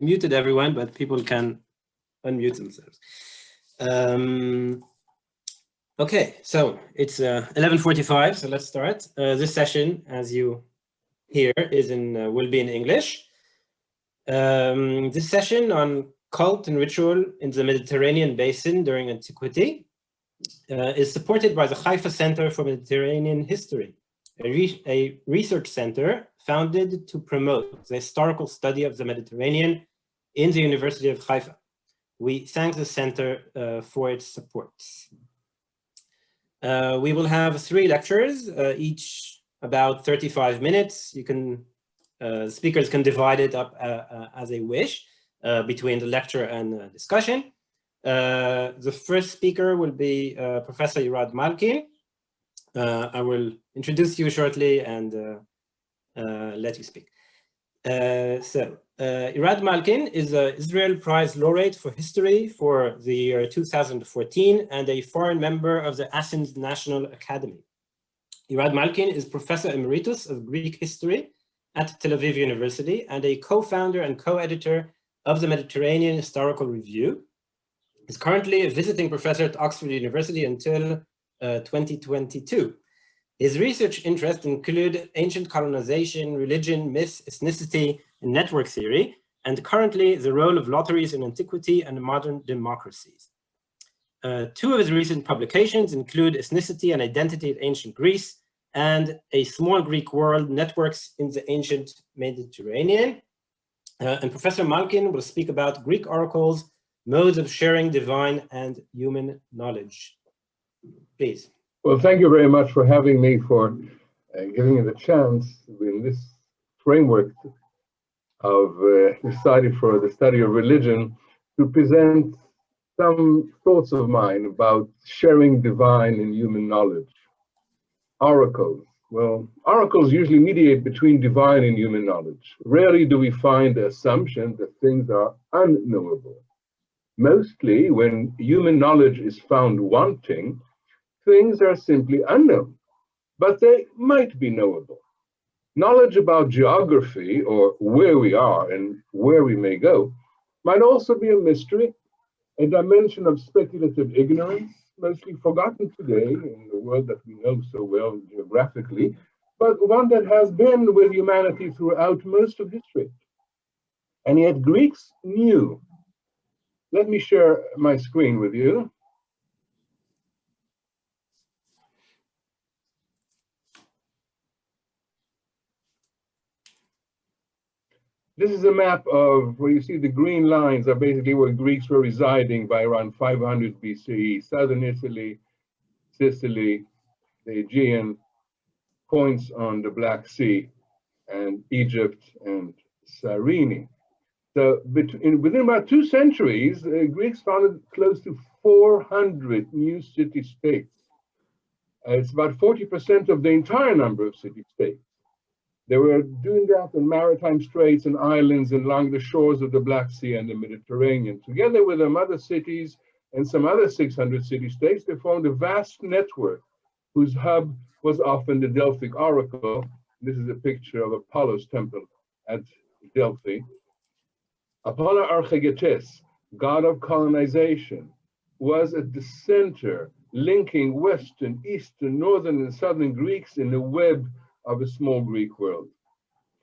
muted everyone, but people can unmute themselves. Okay, so it's 11:45, so let's start. This session, as you hear, will be in English. This session on cult and ritual in the Mediterranean Basin during Antiquity is supported by the Haifa Center for Mediterranean History, a research center founded to promote the historical study of the Mediterranean in the University of Haifa. We thank the center for its support. We will have 3 lectures, each about 35 minutes. You can, speakers can divide it up as they wish between the lecture and discussion. The first speaker will be Professor Irad Malkin. I will introduce you shortly and let you speak. Irad Malkin is an Israel Prize Laureate for History for the year 2014 and a foreign member of the Assi National Academy. Irad Malkin is Professor Emeritus of Greek History at Tel Aviv University and a co-founder and co-editor of the Mediterranean Historical Review. He's currently a visiting professor at Oxford University until 2022. His research interests include ancient colonization, religion, myth, ethnicity, and network theory, and currently the role of lotteries in antiquity and modern democracies. 2 of his recent publications include Ethnicity and Identity in Ancient Greece and A Small Greek World, Networks in the Ancient Mediterranean. And Professor Malkin will speak about Greek oracles, modes of sharing divine and human knowledge. Please. Well, thank you very much for having me, for giving me the chance in this framework of decided for the study of religion to present some thoughts of mine about sharing divine and human knowledge. Oracles. Well, oracles usually mediate between divine and human knowledge. Rarely do we find the assumption that things are unknowable. Mostly, when human knowledge is found wanting, things are simply unknown, but they might be knowable. Knowledge about geography, or where we are and where we may go, might also be a mystery, a dimension of speculative ignorance, mostly forgotten today in the world that we know so well geographically, but one that has been with humanity throughout most of history. And yet Greeks knew. Let me share my screen with you. This is a map of where you see the green lines are basically where Greeks were residing by around 500 BCE. Southern Italy, Sicily, the Aegean, points on the Black Sea, and Egypt and Cyrene. So within about 2 centuries, Greeks founded close to 400 new city-states. It's about 40% of the entire number of city-states. They were doing that in maritime straits and islands and along the shores of the Black Sea and the Mediterranean. Together with their mother cities and some other 600 city-states, they formed a vast network whose hub was often the Delphic oracle. This is a picture of Apollo's temple at Delphi. Apollo Archegetes, god of colonization, was at the center, linking Western, Eastern, Northern, and Southern Greeks in a web of a small Greek world.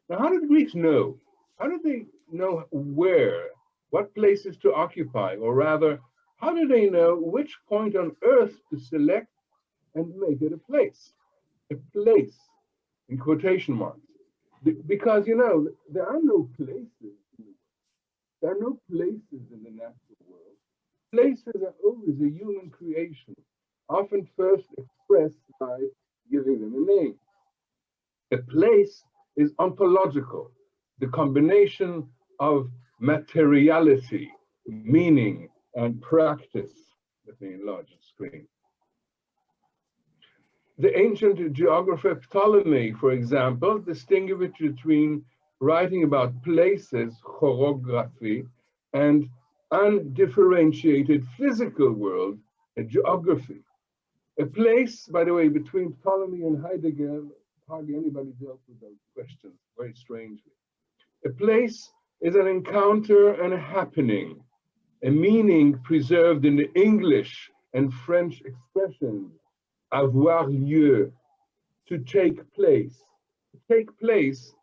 Now, how did Greeks know? How did they know where, what places to occupy, or rather, how did they know which point on Earth to select and make it a place? A place, in quotation marks. Because, you know, there are no places. There are no places in the natural world. Places are always a human creation, often first expressed by giving them a name. A place is ontological, the combination of materiality, meaning, and practice. Let me enlarge the screen. The ancient geographer Ptolemy, for example, distinguished between writing about places, chorography, and undifferentiated physical world, a geography. A place, by the way, between Ptolemy and Heidegger, hardly anybody dealt with those questions very strangely. A place is an encounter and a happening, a meaning preserved in the English and French expressions, avoir lieu, to take place. To take place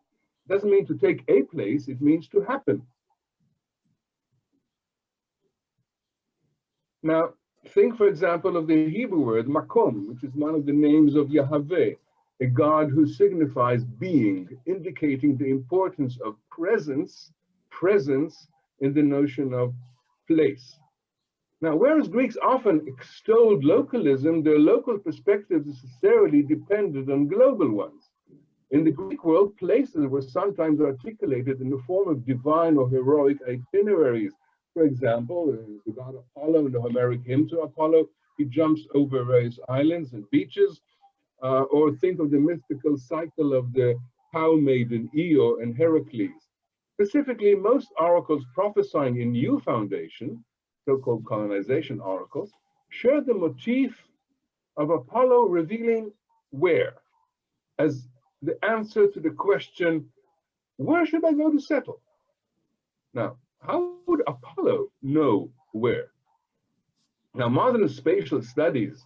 doesn't mean to take a place, it means to happen. Now, think, for example, of the Hebrew word makom, which is one of the names of Yahweh, a God who signifies being, indicating the importance of presence in the notion of place. Now, whereas Greeks often extolled localism, their local perspectives necessarily depended on global ones. In the Greek world, places were sometimes articulated in the form of divine or heroic itineraries. For example, the god Apollo in the Homeric hymn to Apollo, he jumps over various islands and beaches, or think of the mystical cycle of the cow maiden Io and Heracles. Specifically, most oracles prophesying a new foundation, so-called colonization oracles, share the motif of Apollo revealing where, as the answer to the question, where should I go to settle? Now, how would Apollo know where? Now, modern spatial studies,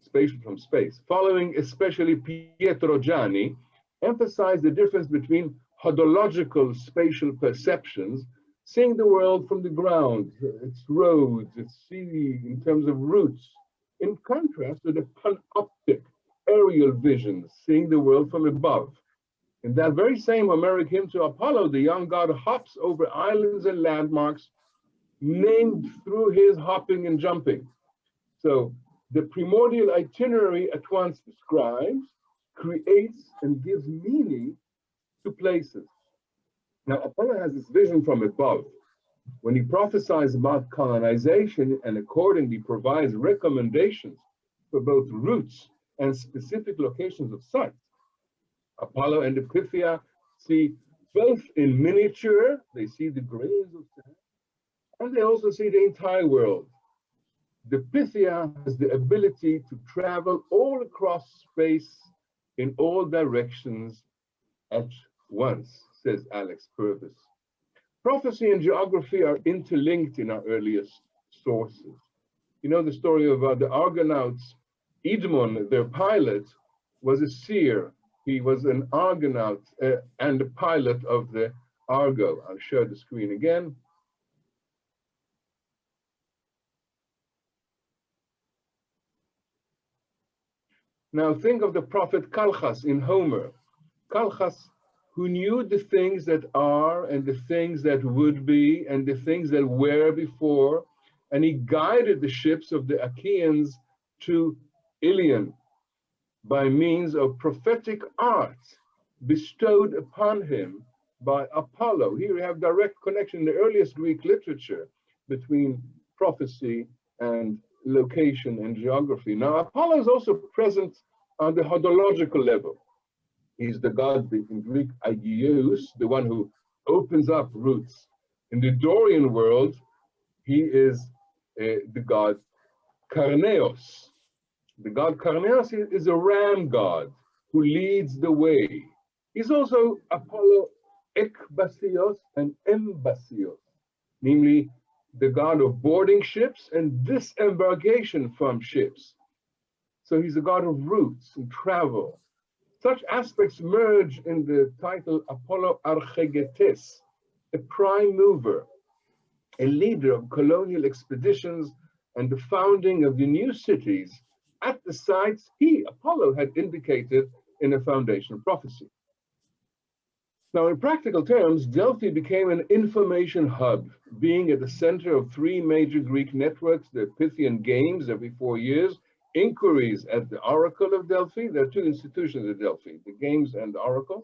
spatial from space, following especially Pietro Gianni, emphasize the difference between hodological spatial perceptions, seeing the world from the ground, its roads, its sea, in terms of routes, in contrast to the panoptic aerial vision, seeing the world from above. In that very same Homeric hymn to Apollo, the young god hops over islands and landmarks named through his hopping and jumping. So the primordial itinerary at once describes, creates, and gives meaning to places. Now, Apollo has this vision from above. When he prophesies about colonization and accordingly provides recommendations for both routes and specific locations of sites, Apollo and the Pythia see both in miniature, they see the grains of sand, and they also see the entire world. The Pythia has the ability to travel all across space in all directions at once, says Alex Purvis. Prophecy and geography are interlinked in our earliest sources. You know the story of the Argonauts. Idmon, their pilot, was a seer. He was an Argonaut and the pilot of the Argo. I'll share the screen again. Now think of the prophet Kalchas in Homer. Kalchas, who knew the things that are and the things that would be and the things that were before, and he guided the ships of the Achaeans to Ilion by means of prophetic arts bestowed upon him by Apollo. Here we have direct connection in the earliest Greek literature between prophecy and location and geography. Now, Apollo is also present on the hodological level. He's the god in Greek, Agios, the one who opens up routes. In the Dorian world, he is the god Karneos. The god Karneos is a ram god who leads the way. He's also Apollo Ekbasios and Embasios, namely the god of boarding ships and disembarkation from ships. So he's a god of routes and travel. Such aspects merge in the title Apollo Archegetes, a prime mover, a leader of colonial expeditions and the founding of the new cities at the sites he, Apollo, had indicated in a foundation prophecy. Now, in practical terms, Delphi became an information hub, being at the center of three major Greek networks: the Pythian Games every 4 years, inquiries at the Oracle of Delphi. There are two institutions at Delphi, the Games and the Oracle,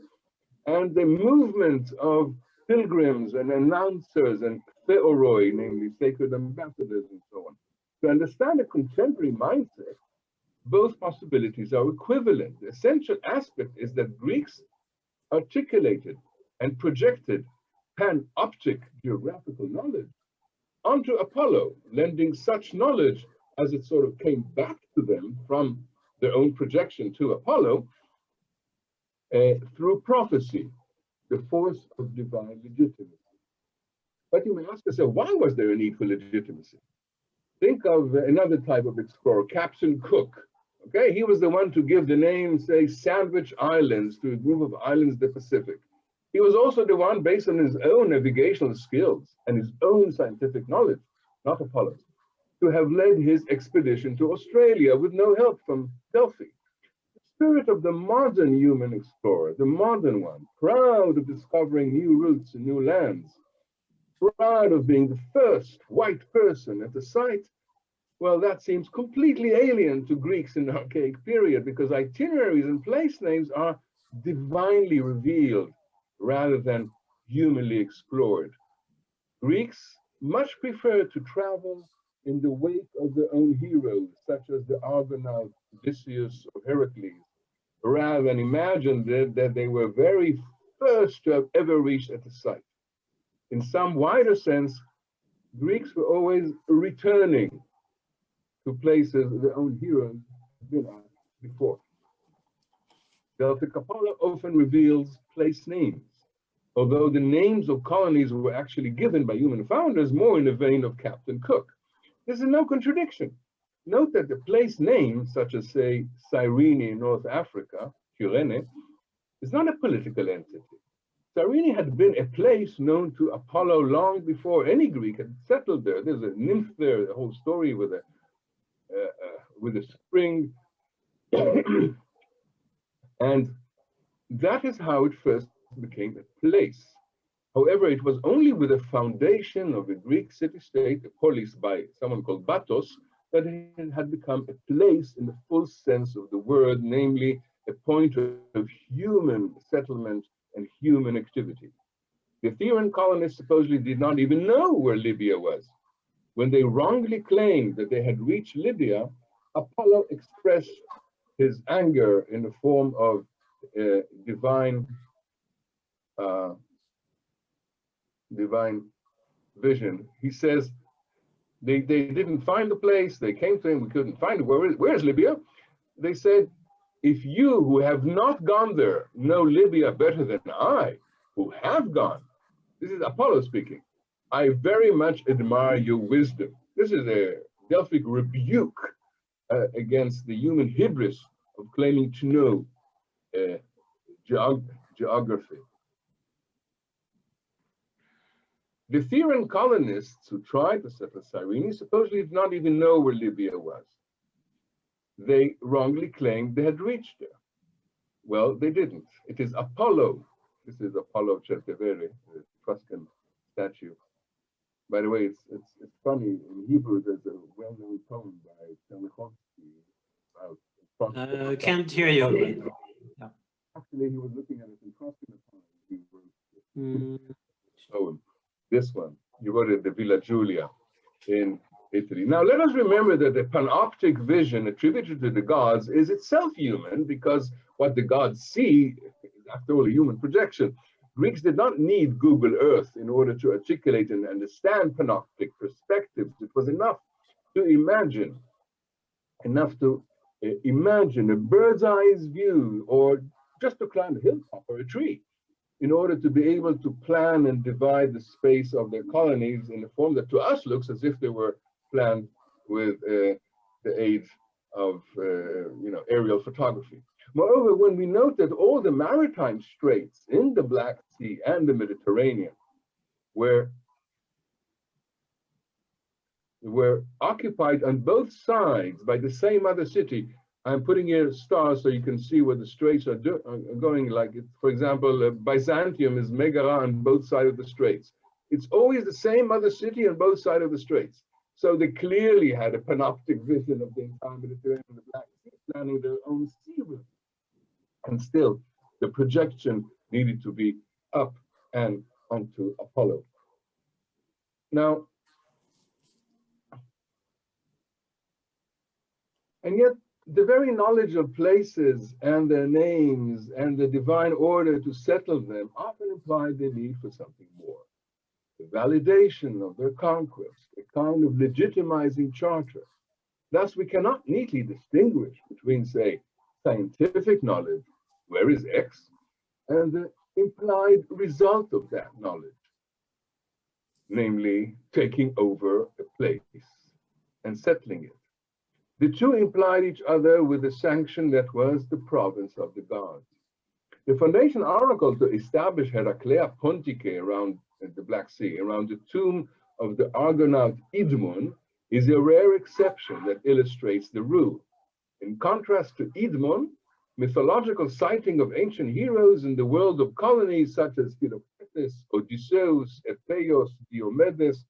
and the movement of pilgrims and announcers and theoroi, namely sacred ambassadors and so on. To understand a contemporary mindset, both possibilities are equivalent. The essential aspect is that Greeks articulated and projected panoptic geographical knowledge onto Apollo, lending such knowledge as it sort of came back to them from their own projection to Apollo through prophecy, the force of divine legitimacy. But you may ask yourself, why was there a need for legitimacy? Think of another type of explorer, Captain Cook. Okay, he was the one to give the name, say, Sandwich Islands to a group of islands in the Pacific. He was also the one, based on his own navigational skills and his own scientific knowledge, not Apollo's, to have led his expedition to Australia with no help from Delphi. The spirit of the modern human explorer, the modern one, proud of discovering new routes and new lands, proud of being the first white person at the site, well, that seems completely alien to Greeks in the archaic period, because itineraries and place names are divinely revealed rather than humanly explored. Greeks much preferred to travel in the wake of their own heroes, such as the Argonaut Odysseus or Heracles, rather than imagine that they were very first to have ever reached at the site. In some wider sense, Greeks were always returning to places their own heroes had been at before. Delphic Apollo often reveals place names, although the names of colonies were actually given by human founders more in the vein of Captain Cook. This is no contradiction. Note that the place name, such as, say, Cyrene in North Africa, Cyrene, is not a political entity. Cyrene had been a place known to Apollo long before any Greek had settled there. There's a nymph there, the whole story with a spring. And that is how it first became a place. However, it was only with the foundation of a Greek city-state, a polis by someone called Batos, that it had become a place in the full sense of the word, namely a point of human settlement and human activity. The Athenian colonists supposedly did not even know where Libya was. When they wrongly claimed that they had reached Libya, Apollo expressed his anger in the form of divine vision. He says they didn't find the place. They came to him, we couldn't find it. Where's Libya? They said, if you who have not gone there know Libya better than I, who have gone, this is Apollo speaking, I very much admire your wisdom. This is a Delphic rebuke against the human hubris of claiming to know geography. The Therian colonists who tried to settle Cyrene supposedly did not even know where Libya was. They wrongly claimed they had reached there. Well, they didn't. It is Apollo. This is Apollo Chertevere, the Etruscan statue. By the way, it's funny. In Hebrew, there's a well-known poem by Tchernichovsky about. Can't hear you. Yeah. Actually, he was looking at it in Etruscan. He wrote a poem. This one, he wrote it at the Villa Giulia in Italy. Now, let us remember that the panoptic vision attributed to the gods is itself human, because what the gods see is, after all, a human projection. Greeks did not need Google Earth in order to articulate and understand panoptic perspectives. It was enough to imagine a bird's eye view, or just to climb a hilltop or a tree, in order to be able to plan and divide the space of their colonies in a form that to us looks as if they were planned with the aid of aerial photography. Moreover, when we note that all the maritime straits in the Black Sea and the Mediterranean were occupied on both sides by the same other city. I'm putting here stars so you can see where the straits are going. Like, for example, Byzantium is Megara on both sides of the straits. It's always the same other city on both sides of the straits. So they clearly had a panoptic vision of the entire Mediterranean and the Black Sea, planning their own sea route. And still, the projection needed to be up and onto Apollo. Now, and yet, the very knowledge of places and their names and the divine order to settle them often implied the need for something more. The validation of their conquest, a kind of legitimizing charter. Thus, we cannot neatly distinguish between, say, scientific knowledge, where is X, and the implied result of that knowledge. namely taking over a place and settling it. The two implied each other with a sanction that was the province of the gods. The foundation oracle to establish Heraclea Pontique around the Black Sea, around the tomb of the Argonaut Idmon, is a rare exception that illustrates the rule. In contrast to Idmon, mythological sighting of ancient heroes in the world of colonies such as Philoctetes, Odysseus, Epeos, Diomedes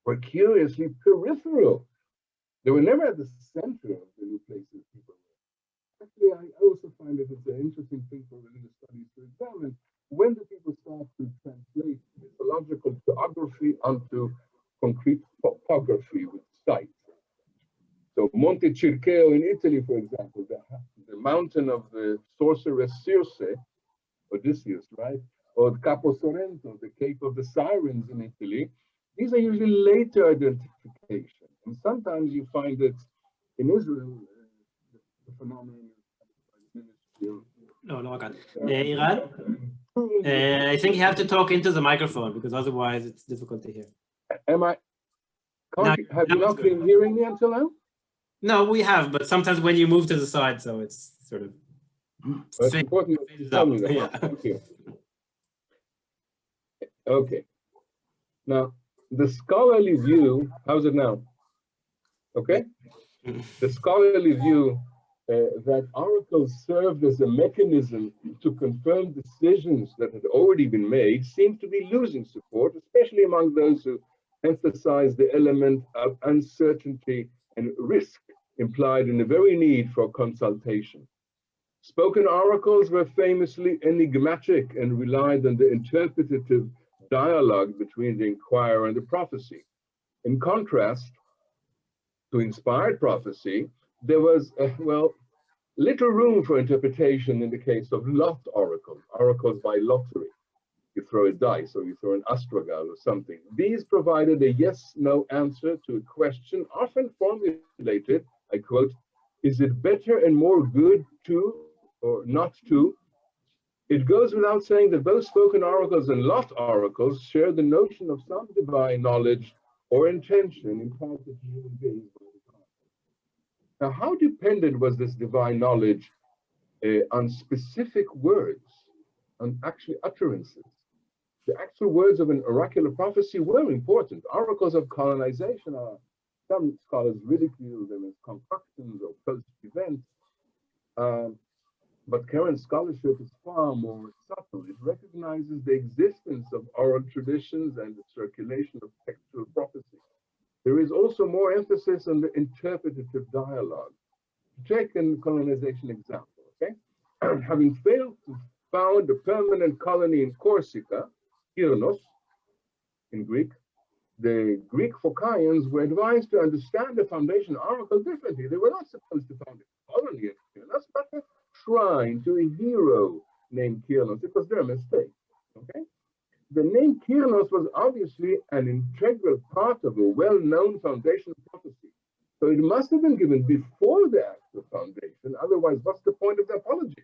were curiously peripheral. They were never at the center of the new places people were. Actually, I also find that it's an interesting thing for religious studies to examine. When do people start to translate mythological geography onto concrete topography with sites? So Monte Circeo in Italy, for example, the mountain of the sorceress Circe, Odysseus, right? Or Capo Sorrento, the Cape of the Sirens in Italy. These are usually later identifications. And sometimes you find that in Israel, the phenomenon is no, I got it. Irad, I think you have to talk into the microphone because otherwise it's difficult to hear. Have you not been hearing me until now? No, we have, but sometimes when you move to the side, so it's sort of. That's important to tell me that. Yeah. Thank you. Okay. Now, the scholarly view, how's it now? Okay? The scholarly view that oracles served as a mechanism to confirm decisions that had already been made seemed to be losing support, especially among those who emphasize the element of uncertainty and risk implied in the very need for consultation. Spoken oracles were famously enigmatic and relied on the interpretative dialogue between the inquirer and the prophecy. In contrast to inspired prophecy, there was, little room for interpretation in the case of lot oracles, oracles by lottery. You throw a dice or you throw an astragal or something. These provided a yes-no answer to a question often formulated, I quote, is it better and more good to or not to? It goes without saying that both spoken oracles and lot oracles share the notion of some divine knowledge or intention imparted to human beings by the gods. Now, how dependent was this divine knowledge on specific words, on actually utterances? The actual words of an oracular prophecy were important. Oracles of colonization are, some scholars ridicule them as concoctions or post-events, but current scholarship is far more subtle. It recognizes the existence of oral traditions and the circulation of textual prophecy. There is also more emphasis on the interpretative dialogue. Take a colonization example, okay? Having failed to found a permanent colony in Corsica, Kyrnos, in Greek, the Greek Phocaians were advised to understand the foundation oracle differently. They were not supposed to found a colony in Kyrnos, but a shrine to a hero named Kyrnos. It was their mistake, okay? The name Kyrnos was obviously an integral part of a well-known foundation prophecy. So it must have been given before the act of foundation. Otherwise, what's the point of the apology?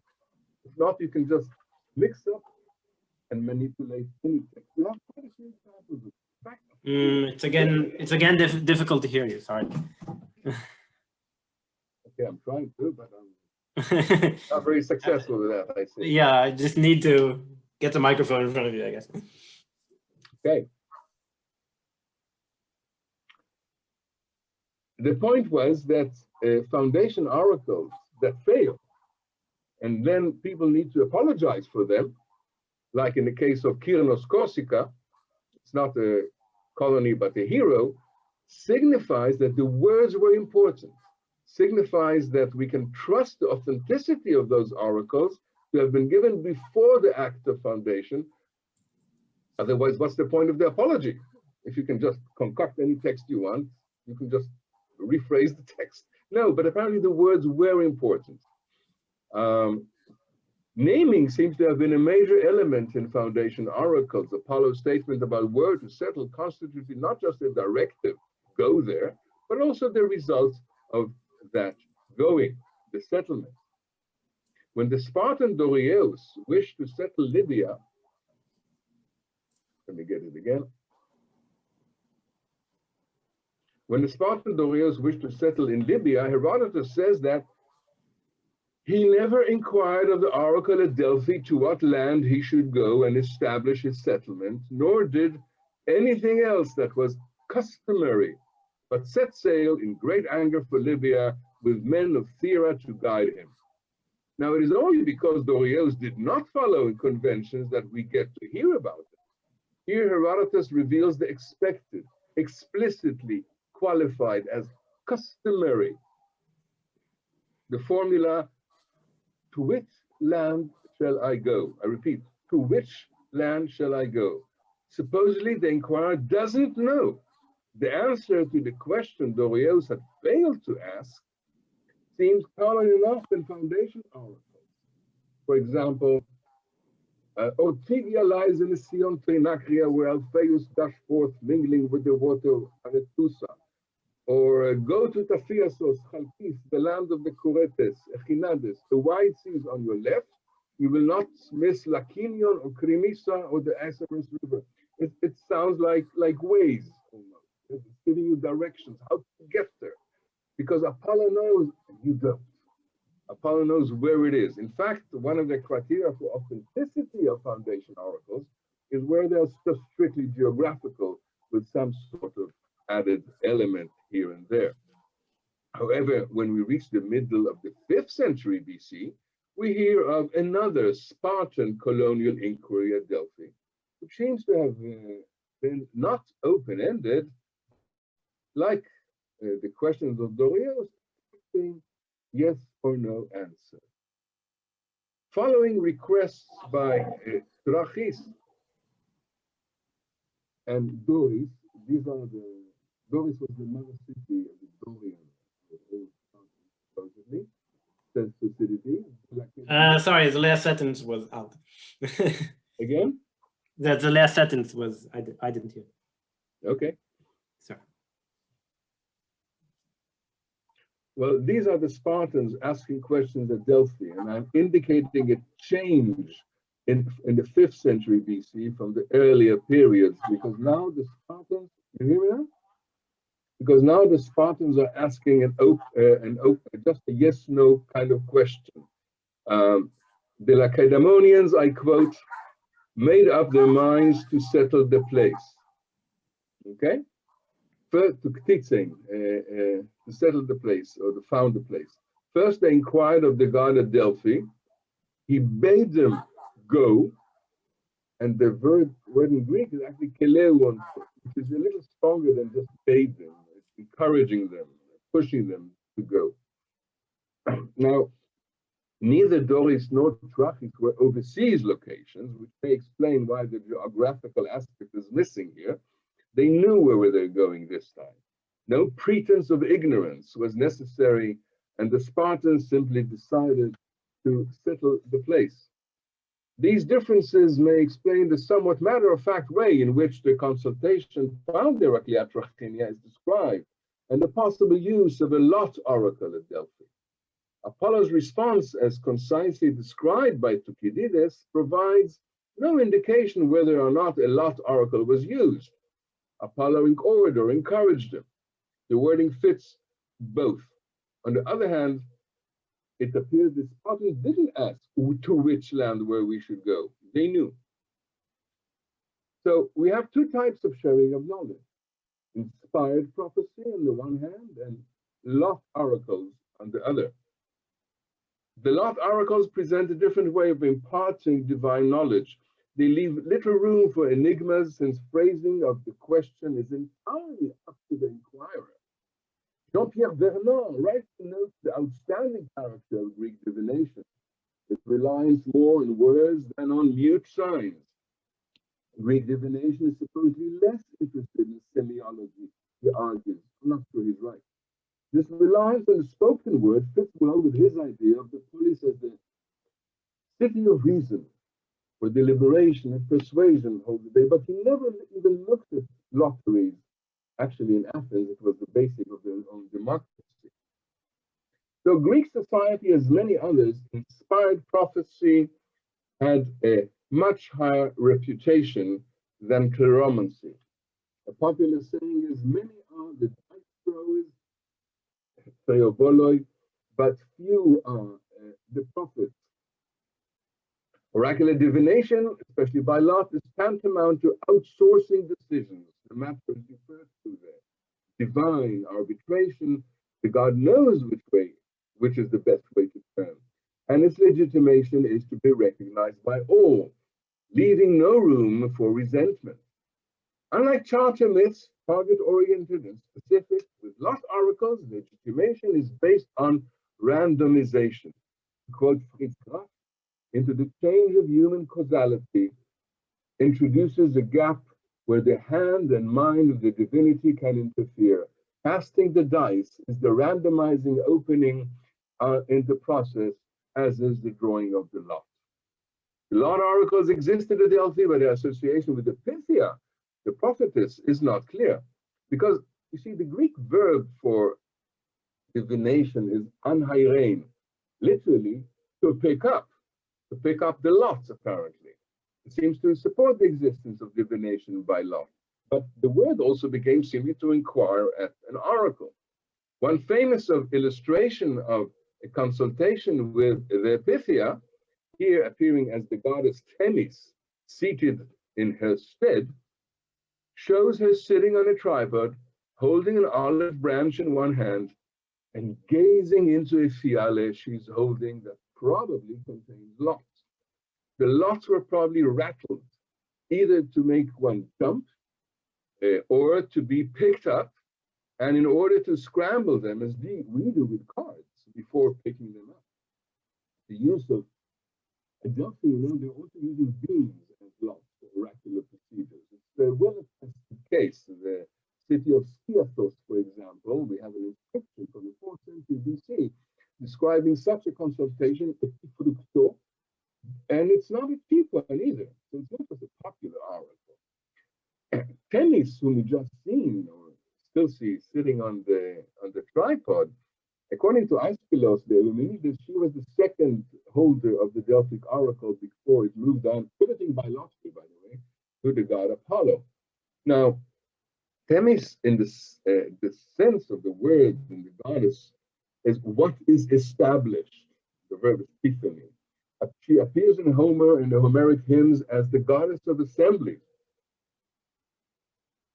If not, you can just mix up and manipulate any text. We have quite a few examples of fact. It's again difficult to hear you. Sorry. Okay, I'm trying to, but I'm not very successful with that, I see. Yeah, I just need to get the microphone in front of you, I guess. Okay. The point was that foundation oracles that fail, and then people need to apologize for them, like in the case of Kyrnos Corsica, it's not a colony but a hero, signifies that the words were important, signifies that we can trust the authenticity of those oracles to have been given before the act of foundation. Otherwise, what's the point of the apology? If you can just concoct any text you want, you can just rephrase the text. No, but apparently the words were important. Naming seems to have been a major element in foundation oracles. Apollo's statement about where to settle constituted not just a directive, go there, but also the result of that going, the settlement. When the Spartan Dorieus wished to settle Libya, let me get it again. When the Spartan Dorios wished to settle in Libya, Herodotus says that he never inquired of the oracle at Delphi to what land he should go and establish his settlement, nor did anything else that was customary, but set sail in great anger for Libya with men of Thera to guide him. Now, it is only because Dorios did not follow conventions that we get to hear about it. Here, Herodotus reveals the expected, explicitly qualified as customary. The formula, to which land shall I go? I repeat, to which land shall I go? Supposedly, the inquirer doesn't know. The answer to the question Dorios had failed to ask seems common enough in foundation oracles. For example, Ortygia lies in the Sion Trinacria, where Alpheus dashed forth, mingling with the water Aretusa. Or go to Taphiasos, Chalkis, the land of the Curetes, Echinades, the wide seas on your left. You will not miss Lacinion or Crimisa or the Asaris River. It sounds like ways almost. It's giving you directions, how to get there. Because Apollo knows, and you don't. Apollo knows where it is. In fact, one of the criteria for authenticity of foundation oracles is where they're just strictly geographical with some sort of added element here and there. However, when we reach the middle of the 5th century BC, we hear of another Spartan colonial inquiry at Delphi, which seems to have been not open-ended, like the questions of Dorios, yes or no answer. Following requests by Trachis and Doris, these are Doris was the mother city of the Dorian, supposedly, says Thucydides. Sorry, the last sentence was out. Again? That the last sentence was, I didn't hear. Okay. Sorry. Well, these are the Spartans asking questions at Delphi, and I'm indicating a change in the 5th century BC from the earlier periods, because now the Spartans, you hear me now? Because now the Spartans are asking just a yes/no kind of question. The Lacedaemonians, I quote, made up their minds to settle the place. Okay? First, to settle the place or to found the place. First, they inquired of the god at Delphi. He bade them go, and the word in Greek is actually keleuon, which is a little stronger than just bade them. It's encouraging them, pushing them to go. Now, neither Doris nor Trachis were overseas locations, which may explain why the geographical aspect is missing here. They knew where they were going this time. No pretense of ignorance was necessary, and the Spartans simply decided to settle the place. These differences may explain the somewhat matter-of-fact way in which the consultation found directly at Trachinia is described, and the possible use of a lot oracle at Delphi. Apollo's response, as concisely described by Thucydides, provides no indication whether or not a lot oracle was used. Apollo inquired or encouraged them. The wording fits both. On the other hand, it appears the Spartans didn't ask to which land where we should go. They knew. So we have two types of sharing of knowledge. Inspired prophecy on the one hand and lot oracles on the other. The lot oracles present a different way of imparting divine knowledge. They leave little room for enigmas, since phrasing of the question is entirely up to the inquirer. Jean-Pierre Vernon writes to note the outstanding character of Greek divination. It relies more on words than on mute signs. Greek divination is supposedly less interested in semiology, he argues. I'm not sure he's right. This reliance on the spoken word fits well with his idea of the polis as the city of reason, where deliberation and persuasion hold the day, but he never even looked at lotteries. Actually, in Athens, it was the basic of their own democracy. So Greek society, as many others, inspired prophecy had a much higher reputation than cleromancy. A popular saying is, many are the heroes, Theoboloi, but few are the prophets. Oracular divination, especially by lot, is tantamount to outsourcing decisions. The matter is referred to there. Divine arbitration, the God knows which is the best way to turn. And its legitimation is to be recognized by all, leaving no room for resentment. Unlike charter myths, target-oriented and specific, with lot oracles, legitimation is based on randomization. To quote Fritz Graf, into the change of human causality introduces a gap where the hand and mind of the divinity can interfere. Casting the dice is the randomizing opening in the process, as is the drawing of the lot. The lot oracles existed at Delphi, but their association with the Pythia, the prophetess, is not clear. Because, you see, the Greek verb for divination is anhairein, literally to pick up the lots, apparently. It seems to support the existence of divination by lot. But the word also became simply to inquire at an oracle. One famous illustration of a consultation with the Epithea, here appearing as the goddess Themis, seated in her stead, shows her sitting on a tripod, holding an olive branch in one hand, and gazing into a fiale she's holding that probably contains lots. The lots were probably rattled, either to make one jump or to be picked up, and in order to scramble them, as we do with cards, before picking them up. The use of Delphi, they're also using beans as lots for oracular procedures. It's a well-attested case. The city of Skiathos, for example, we have an inscription from the 4th century BC describing such a consultation, and it's not a cheap one either. So it's not just a popular oracle. Themis, whom we just seen, or still see sitting on the tripod, according to Aeschylus, the Eumenides, she was the second holder of the Delphic oracle before it moved on, pivoting by lottery, by the way, to the god Apollo. Now, Themis, in the sense of the word and the goddess, is what is established. The verb is Pythia. She appears in Homer and the Homeric hymns as the goddess of assembly,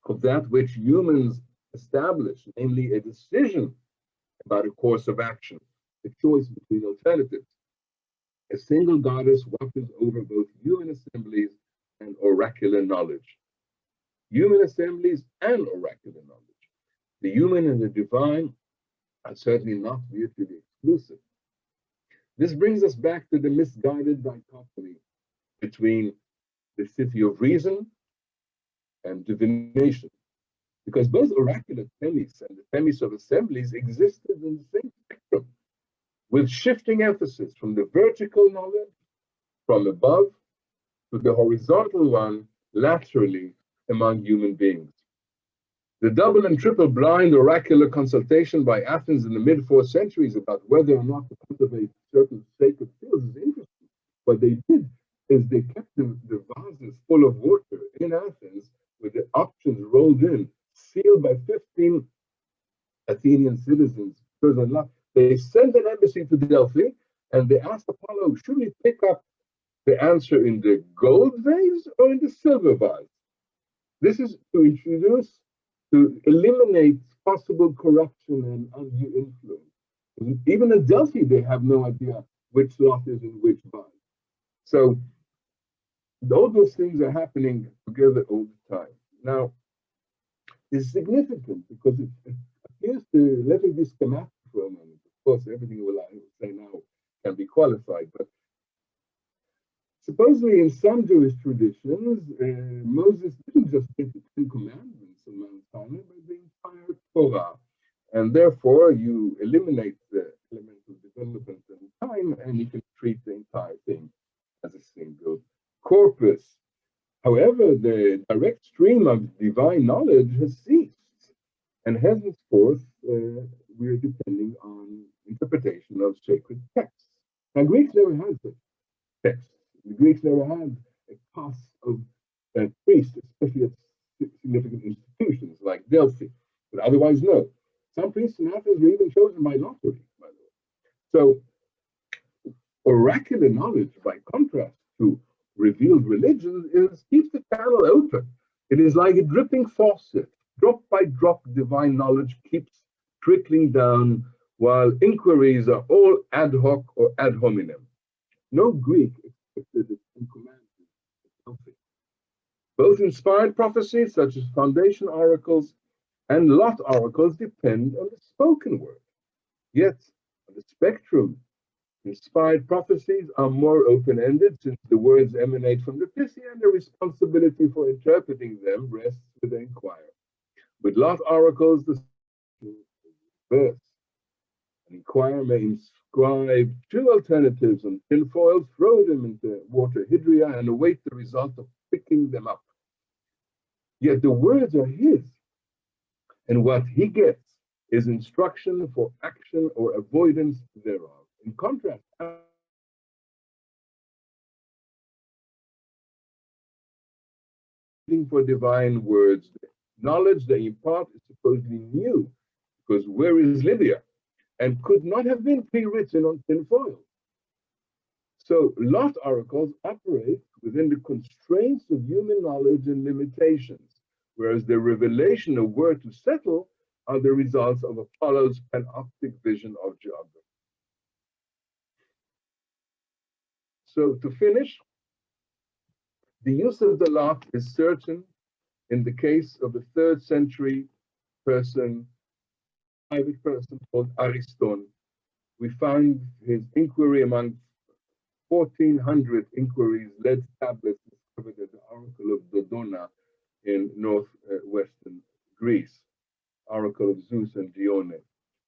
of that which humans establish, namely a decision about a course of action, a choice between alternatives. A single goddess watches over both human assemblies and oracular knowledge. Human assemblies and oracular knowledge. The human and the divine are certainly not mutually exclusive. This brings us back to the misguided dichotomy between the city of reason and divination, because both oracular Themis and the Themis of assemblies existed in the same spectrum, with shifting emphasis from the vertical knowledge from above to the horizontal one laterally among human beings. The double and triple blind oracular consultation by Athens in the mid-4th centuries about whether or not to cultivate certain sacred fields is interesting. What they did is they kept the vases full of water in Athens with the options rolled in, sealed by 15 Athenian citizens. They sent an embassy to Delphi and they asked Apollo, should we pick up the answer in the gold vase or in the silver vase? This is to eliminate possible corruption and undue influence. Even at Delphi, they have no idea which lot is in which vase. So all those things are happening together all the time. Now, it's significant because it appears to, let me be schematic for a moment. Of course, everything I will say now can be qualified, but supposedly in some Jewish traditions, Moses didn't just get the 10 Commandments on Mount Sinai, but the entire Torah. And therefore, you eliminate the element of development and time, and you can treat the entire thing as a single corpus. However, the direct stream of divine knowledge has ceased, and henceforth, we're depending on interpretation of sacred texts. Now, Greeks never had such texts. The Greeks never had a class of priests, especially at significant institutions like Delphi, but otherwise no. Some priests and authors were even chosen by lottery, by the way. So oracular knowledge, by contrast to revealed religion, keeps the channel open. It is like a dripping faucet. Drop by drop, divine knowledge keeps trickling down, while inquiries are all ad hoc or ad hominem. No Greek expected it and commanded it. Both inspired prophecies, such as foundation oracles and lot oracles, depend on the spoken word. Yet, on the spectrum, inspired prophecies are more open-ended, since the words emanate from the Pythia, and the responsibility for interpreting them rests with the inquirer. With lot oracles, the verse. An inquirer may inscribe two alternatives on tinfoil, throw them into water hydria, and await the result of picking them up. Yet the words are his, and what he gets is instruction for action or avoidance thereof. In contrast, for divine words, the knowledge they impart is supposedly new, because where is Libya? And could not have been pre-written on tinfoil. So lot oracles operate within the constraints of human knowledge and limitations, whereas the revelation of where to settle are the results of Apollo's panoptic vision of geography. So to finish, the use of the lot is certain in the case of a 3rd century person, private person called Ariston. We find his inquiry among 1,400 inquiries, lead tablets discovered at the Oracle of Dodona in northwestern Greece, Oracle of Zeus and Dione.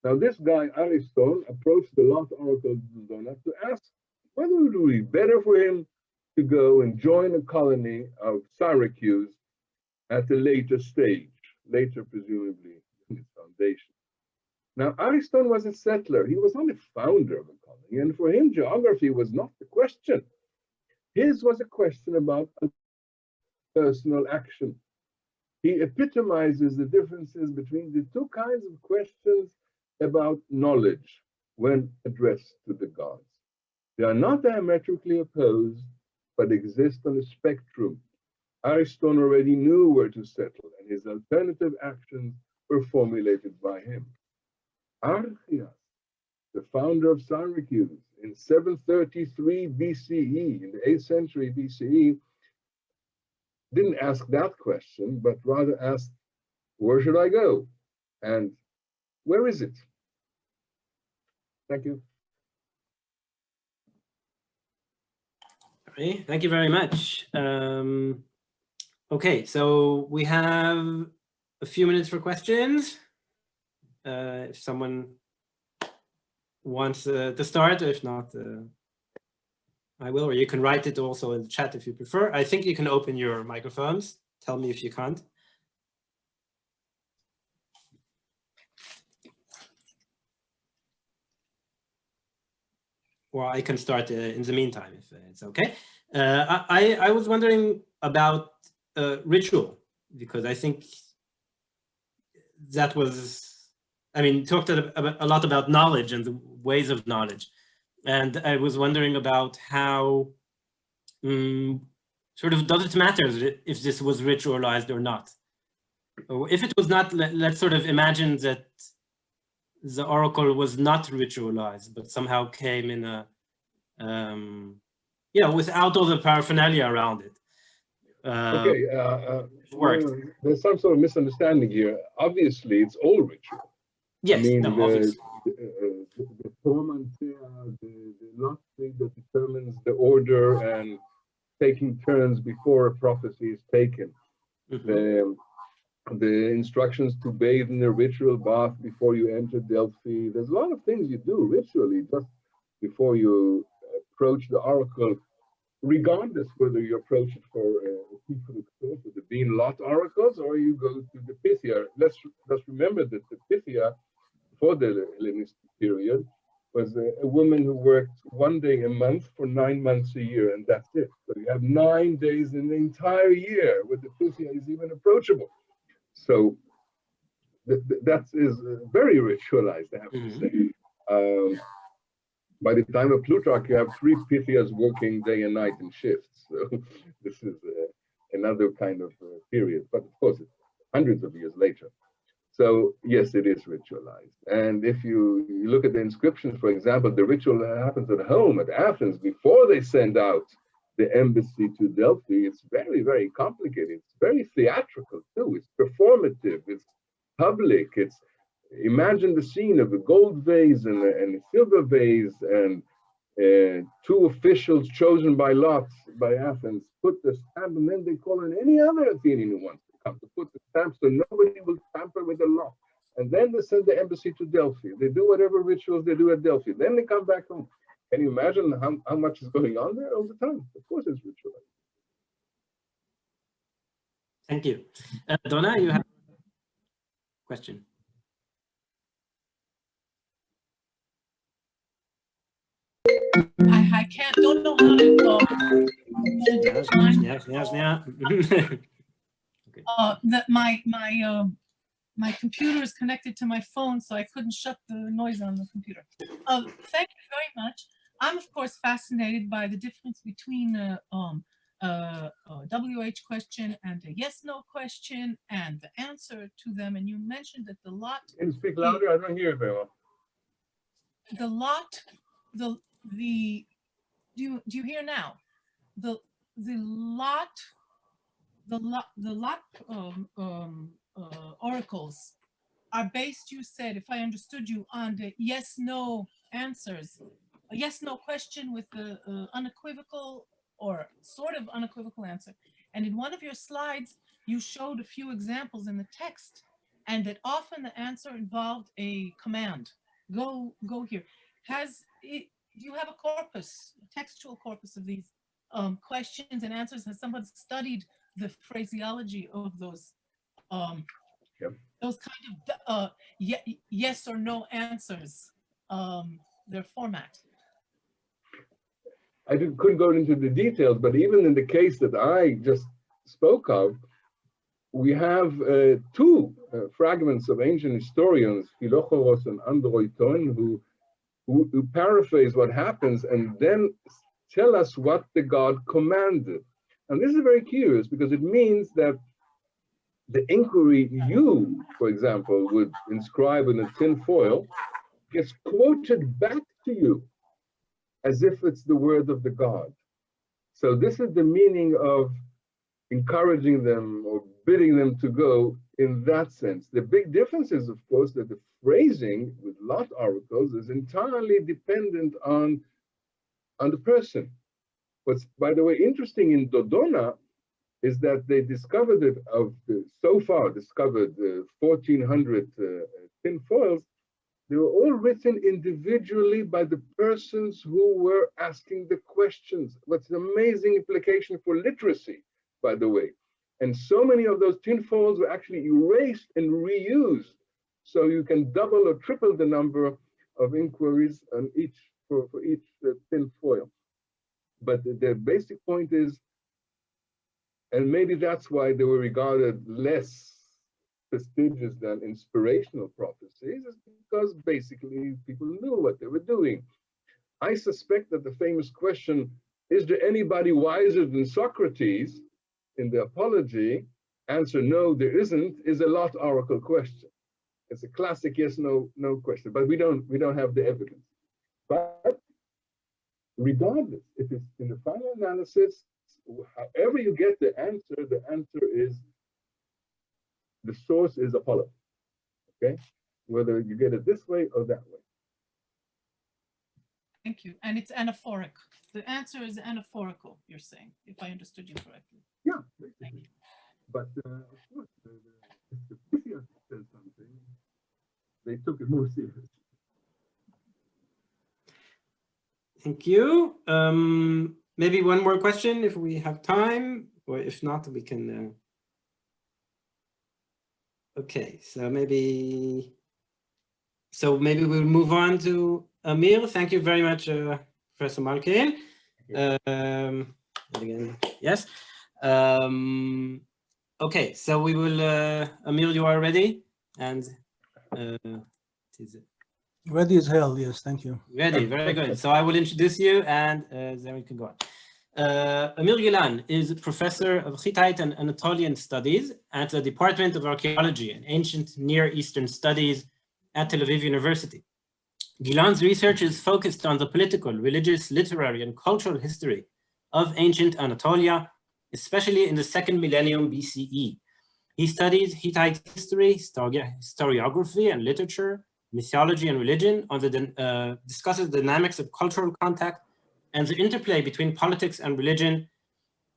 Now this guy, Ariston, approached the lot Oracle of Dodona to ask whether it would be better for him to go and join a colony of Syracuse at a later stage, later presumably in its foundation. Now, Ariston was a settler. He was not a founder of a colony, and for him, geography was not the question. His was a question about personal action. He epitomizes the differences between the two kinds of questions about knowledge when addressed to the gods. They are not diametrically opposed, but exist on a spectrum. Ariston already knew where to settle, and his alternative actions were formulated by him. Archias, the founder of Syracuse, in 733 BCE, in the 8th century BCE, didn't ask that question, but rather asked, where should I go? And where is it? Thank you. Okay, thank you very much. Okay, so we have a few minutes for questions. If someone wants to start, if not, I will, or you can write it also in the chat if you prefer. I think you can open your microphones. Tell me if you can't. Or I can start in the meantime, if it's okay. I was wondering about ritual, because I think that was, I mean, talked a lot about knowledge and the ways of knowledge. And I was wondering about how, sort of, does it matter if this was ritualized or not? Or if it was not, let's sort of imagine that the oracle was not ritualized, but somehow came in a, yeah, without all the paraphernalia around it. Okay, worked. There's some sort of misunderstanding here. Obviously, it's all ritual. Yes, I mean, no, the Tormantea, the lottery that determines the order and taking turns before a prophecy is taken. Mm-hmm. The instructions to bathe in a ritual bath before you enter Delphi. There's a lot of things you do ritually just before you approach the oracle, regardless whether you approach it for the bean lot oracles or you go to the Pythia. Let's remember that the Pythia, for the Hellenistic period, was a woman who worked 1 day a month for 9 months a year, and that's it. So you have 9 days in the entire year where the Pythia is even approachable. So that is very ritualized, I have to say. By the time of Plutarch, you have 3 Pythias working day and night in shifts. So this is another kind of period, but of course, it's hundreds of years later. So yes, it is ritualized. And if you look at the inscriptions, for example, the ritual that happens at home at Athens before they send out the embassy to Delphi, it's very, very complicated. It's very theatrical too. It's performative. It's public. It's imagine the scene of a gold vase and a silver vase and 2 officials chosen by lot by Athens put the stamp, and then they call in any other Athenian who wants to come to put the stamp, so nobody will tamper with the lot. And then they send the embassy to Delphi. They do whatever rituals they do at Delphi. Then they come back home. Can you imagine how much is going on there all the time? Of course, it's ritualized. Thank you. Donna, you have a question. I don't know how to go. Okay. My computer is connected to my phone, so I couldn't shut the noise on the computer. Thank you very much. I'm of course fascinated by the difference between a WH question and a yes/no question and the answer to them. And you mentioned that the lot. Can you speak louder? I don't hear it very well. The lot, do you hear now? The lot oracles are based, you said, if I understood you, on the yes/no answers, a yes/no question with the unequivocal or sort of unequivocal answer. And in one of your slides, you showed a few examples in the text, and that often the answer involved a command. Go here. Do you have a corpus, a textual corpus of these questions and answers? Has someone studied the phraseology of those those kind of yes or no answers, their format? I couldn't go into the details, but even in the case that I just spoke of, we have 2 fragments of ancient historians, Philochoros and Androiton, who paraphrase what happens and then tell us what the god commanded. And this is very curious because it means that the inquiry you, for example, would inscribe in a tin foil gets quoted back to you as if it's the word of the god. So this is the meaning of encouraging them or bidding them to go in that sense. The big difference is, of course, that the phrasing with lot oracles is entirely dependent on the person. What's, by the way, interesting in Dodona is that they discovered it so far discovered 1,400 tin foils. They were all written individually by the persons who were asking the questions. What's an amazing implication for literacy, by the way. And so many of those tin foils were actually erased and reused. So you can double or triple the number of inquiries on for each tin foil. But the basic point is, and maybe that's why they were regarded less prestigious than inspirational prophecies, is because basically people knew what they were doing. I suspect that the famous question, is there anybody wiser than Socrates, in the Apology, answer no, there isn't, is a lot oracle question. It's a classic yes, no question, but we don't have the evidence. But regardless, if it's in the final analysis, however you get the answer is, the source is Apollo, okay? Whether you get it this way or that way. Thank you. And it's anaphoric. The answer is anaphorical, you're saying, if I understood you correctly. Yeah, basically. But of course, if the Pythia says something, they took it more seriously. Thank you. Maybe one more question if we have time, or if not, we can. Okay, so maybe we'll move on to Amir. Thank you very much, Professor Malkin. Again, yes. Okay, so we will, Amir, you are ready? and is it Ready as hell, yes, thank you. ready? Very good. So I will introduce you, and then we can go on. Amir Gilan is a professor of Hittite and Anatolian studies at the Department of Archaeology and Ancient Near Eastern Studies at Tel Aviv University. Gilan's research is focused on the political, religious, literary, and cultural history of ancient Anatolia, especially in the 2nd millennium BCE. He studies Hittite history, historiography and literature, mythology and religion, discusses the dynamics of cultural contact and the interplay between politics and religion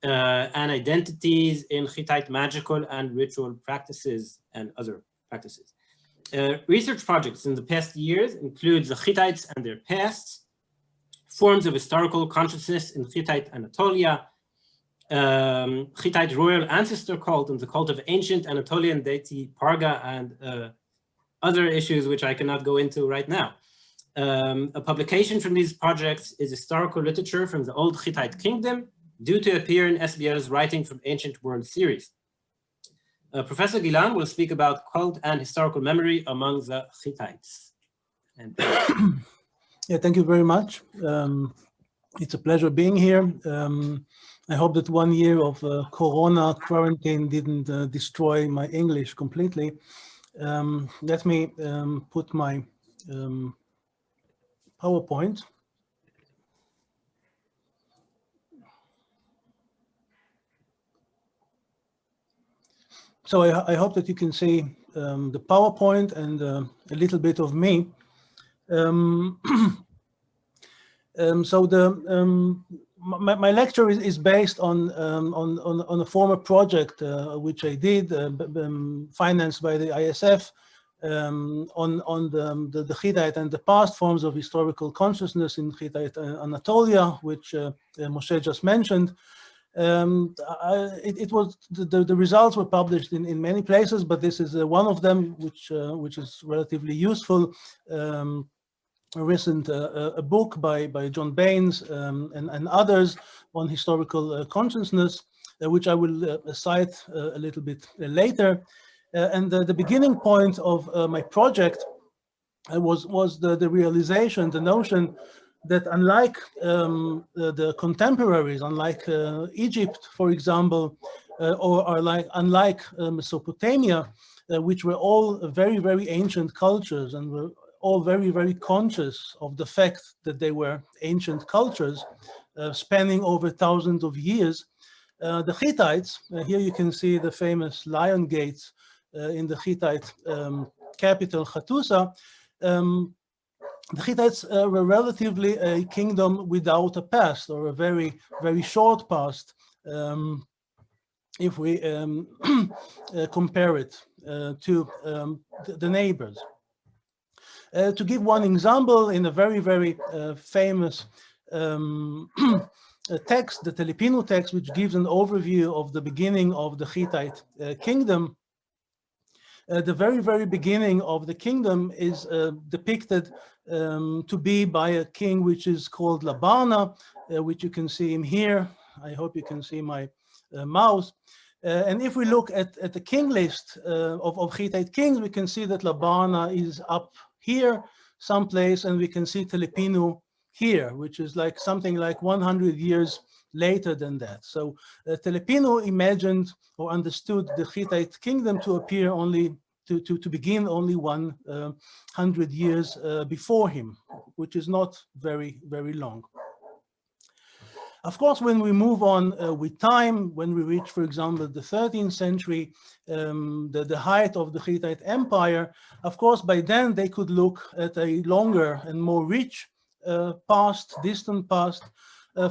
and identities in Hittite magical and ritual practices and other practices. Research projects in the past years include the Hittites and their pasts, forms of historical consciousness in Hittite Anatolia, Hittite royal ancestor cult and the cult of ancient Anatolian deity Parga, and other issues which I cannot go into right now. A publication from these projects is historical literature from the Old Hittite Kingdom, due to appear in SBL's Writing from Ancient World series. Professor Gilan will speak about cult and historical memory among the Hittites. And yeah, thank you very much. It's a pleasure being here. I hope that 1 year of Corona quarantine didn't destroy my English completely. Let me put my PowerPoint. So I hope that you can see the PowerPoint and a little bit of me. So my lecture is based on a former project which I did, financed by the ISF, on the Hittite and the past forms of historical consciousness in Hittite Anatolia, which Moshe just mentioned. It was the results were published in many places, but this is one of them which is relatively useful. A recent a book by John Baines and others on historical consciousness, which I will cite a little bit later. And the beginning point of my project was the realization, the notion that unlike the contemporaries, unlike Egypt, for example, or unlike Mesopotamia, which were all very, very ancient cultures and were all very, very conscious of the fact that they were ancient cultures spanning over thousands of years. The Hittites, here you can see the famous lion gates in the Hittite capital, Hattusa. The Hittites were relatively a kingdom without a past, or a very, very short past, if we compare it to the neighbors. To give one example, in a very, very famous text, the Telepinu text, which gives an overview of the beginning of the Hittite kingdom, the very, very beginning of the kingdom is depicted to be by a king which is called Labana, which you can see him here. I hope you can see my mouse. And if we look at the king list of Hittite kings, we can see that Labana is up here someplace, and we can see Telepinu here, which is like something like 100 years later than that. So Telepinu imagined or understood the Hittite kingdom to appear only to begin only 100 years before him, which is not very, very long. Of course, when we move on with time, when we reach, for example, the 13th century, the height of the Hittite Empire, of course, by then they could look at a longer and more rich past, distant past.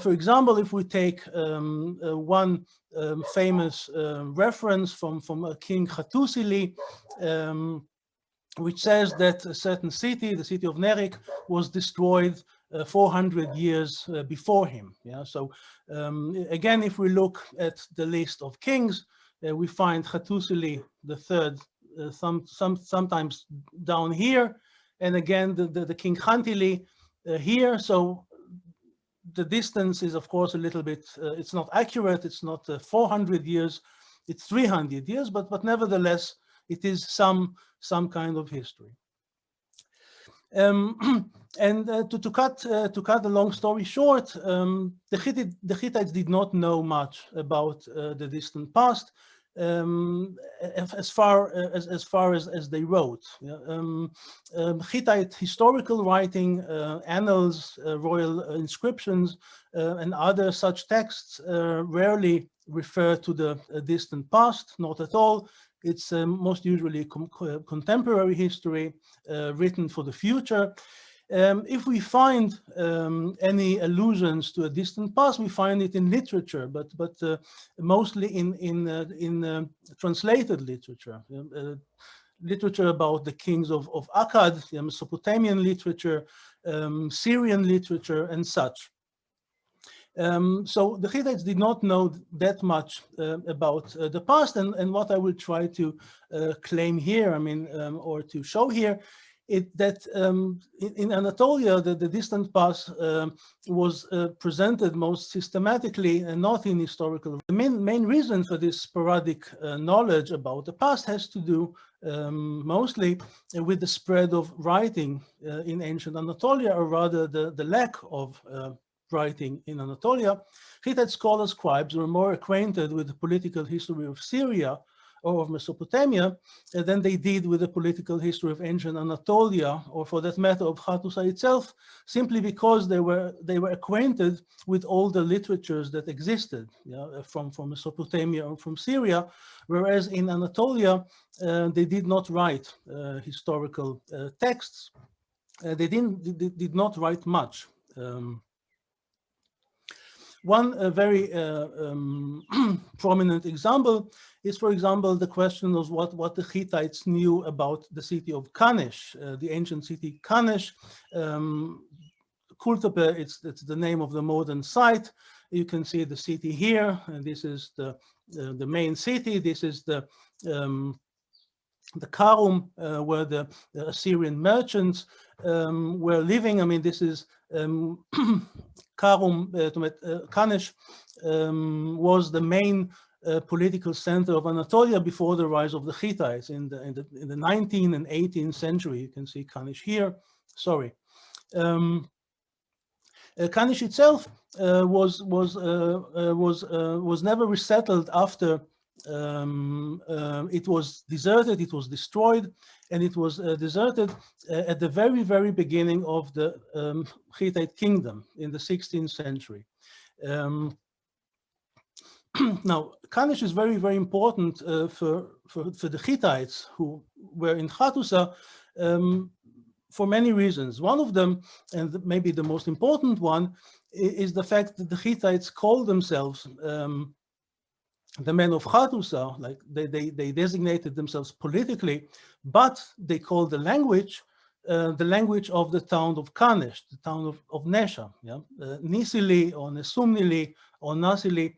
For example, if we take one famous reference from King Hattusili, which says that a certain city, the city of Nerik, was destroyed 400 years before him. Yeah. So again, if we look at the list of kings, we find Hattusili III sometimes down here, and again the King Hantili here. So the distance is, of course, a little bit. It's not accurate. It's not 400 years. It's 300 years, but nevertheless, it is some kind of history. And to cut the long story short, the Hittites did not know much about the distant past, as far as they wrote. Hittite historical writing, annals, royal inscriptions, and other such texts rarely refer to the distant past, not at all. It's most usually contemporary history written for the future. If we find any allusions to a distant past, we find it in literature, but mostly in translated literature. Literature about the kings of Akkad, Mesopotamian literature, Syrian literature, and such. So the Hittites did not know that much about the past, and what I will try to claim here, or to show here, that in Anatolia, the distant past was presented most systematically and not in historical. The main reason for this sporadic knowledge about the past has to do mostly with the spread of writing in ancient Anatolia, or rather the lack of writing in Anatolia. Hittite scholars, scribes were more acquainted with the political history of Syria or of Mesopotamia than they did with the political history of ancient Anatolia, or for that matter of Hattusa itself, simply because they were acquainted with all the literatures that existed, from Mesopotamia or from Syria, whereas in Anatolia they did not write historical texts. They did not write much. One very prominent example is, for example, the question of what the Hittites knew about the city of Kanesh, the ancient city Kanesh. Kultepe, it's the name of the modern site. You can see the city here, and this is the main city. This is the Karum, where the Assyrian merchants were living. This is Karum, Kanesh was the main political center of Anatolia before the rise of the Hittites in the 19th and 18th century. You can see Kanesh here. Sorry. Kanesh itself was never resettled after it was deserted, it was destroyed, and it was deserted at the very beginning of the Hittite kingdom in the 16th century. Now, Kanesh is very important for the Hittites who were in Hattusa for many reasons. One of them, and maybe the most important one, is the fact that the Hittites call themselves the men of Hattusa, like they designated themselves politically, but they called the language of the town of Kanesh, the town of Nesha, Nisili or Nesumnili or Nasili.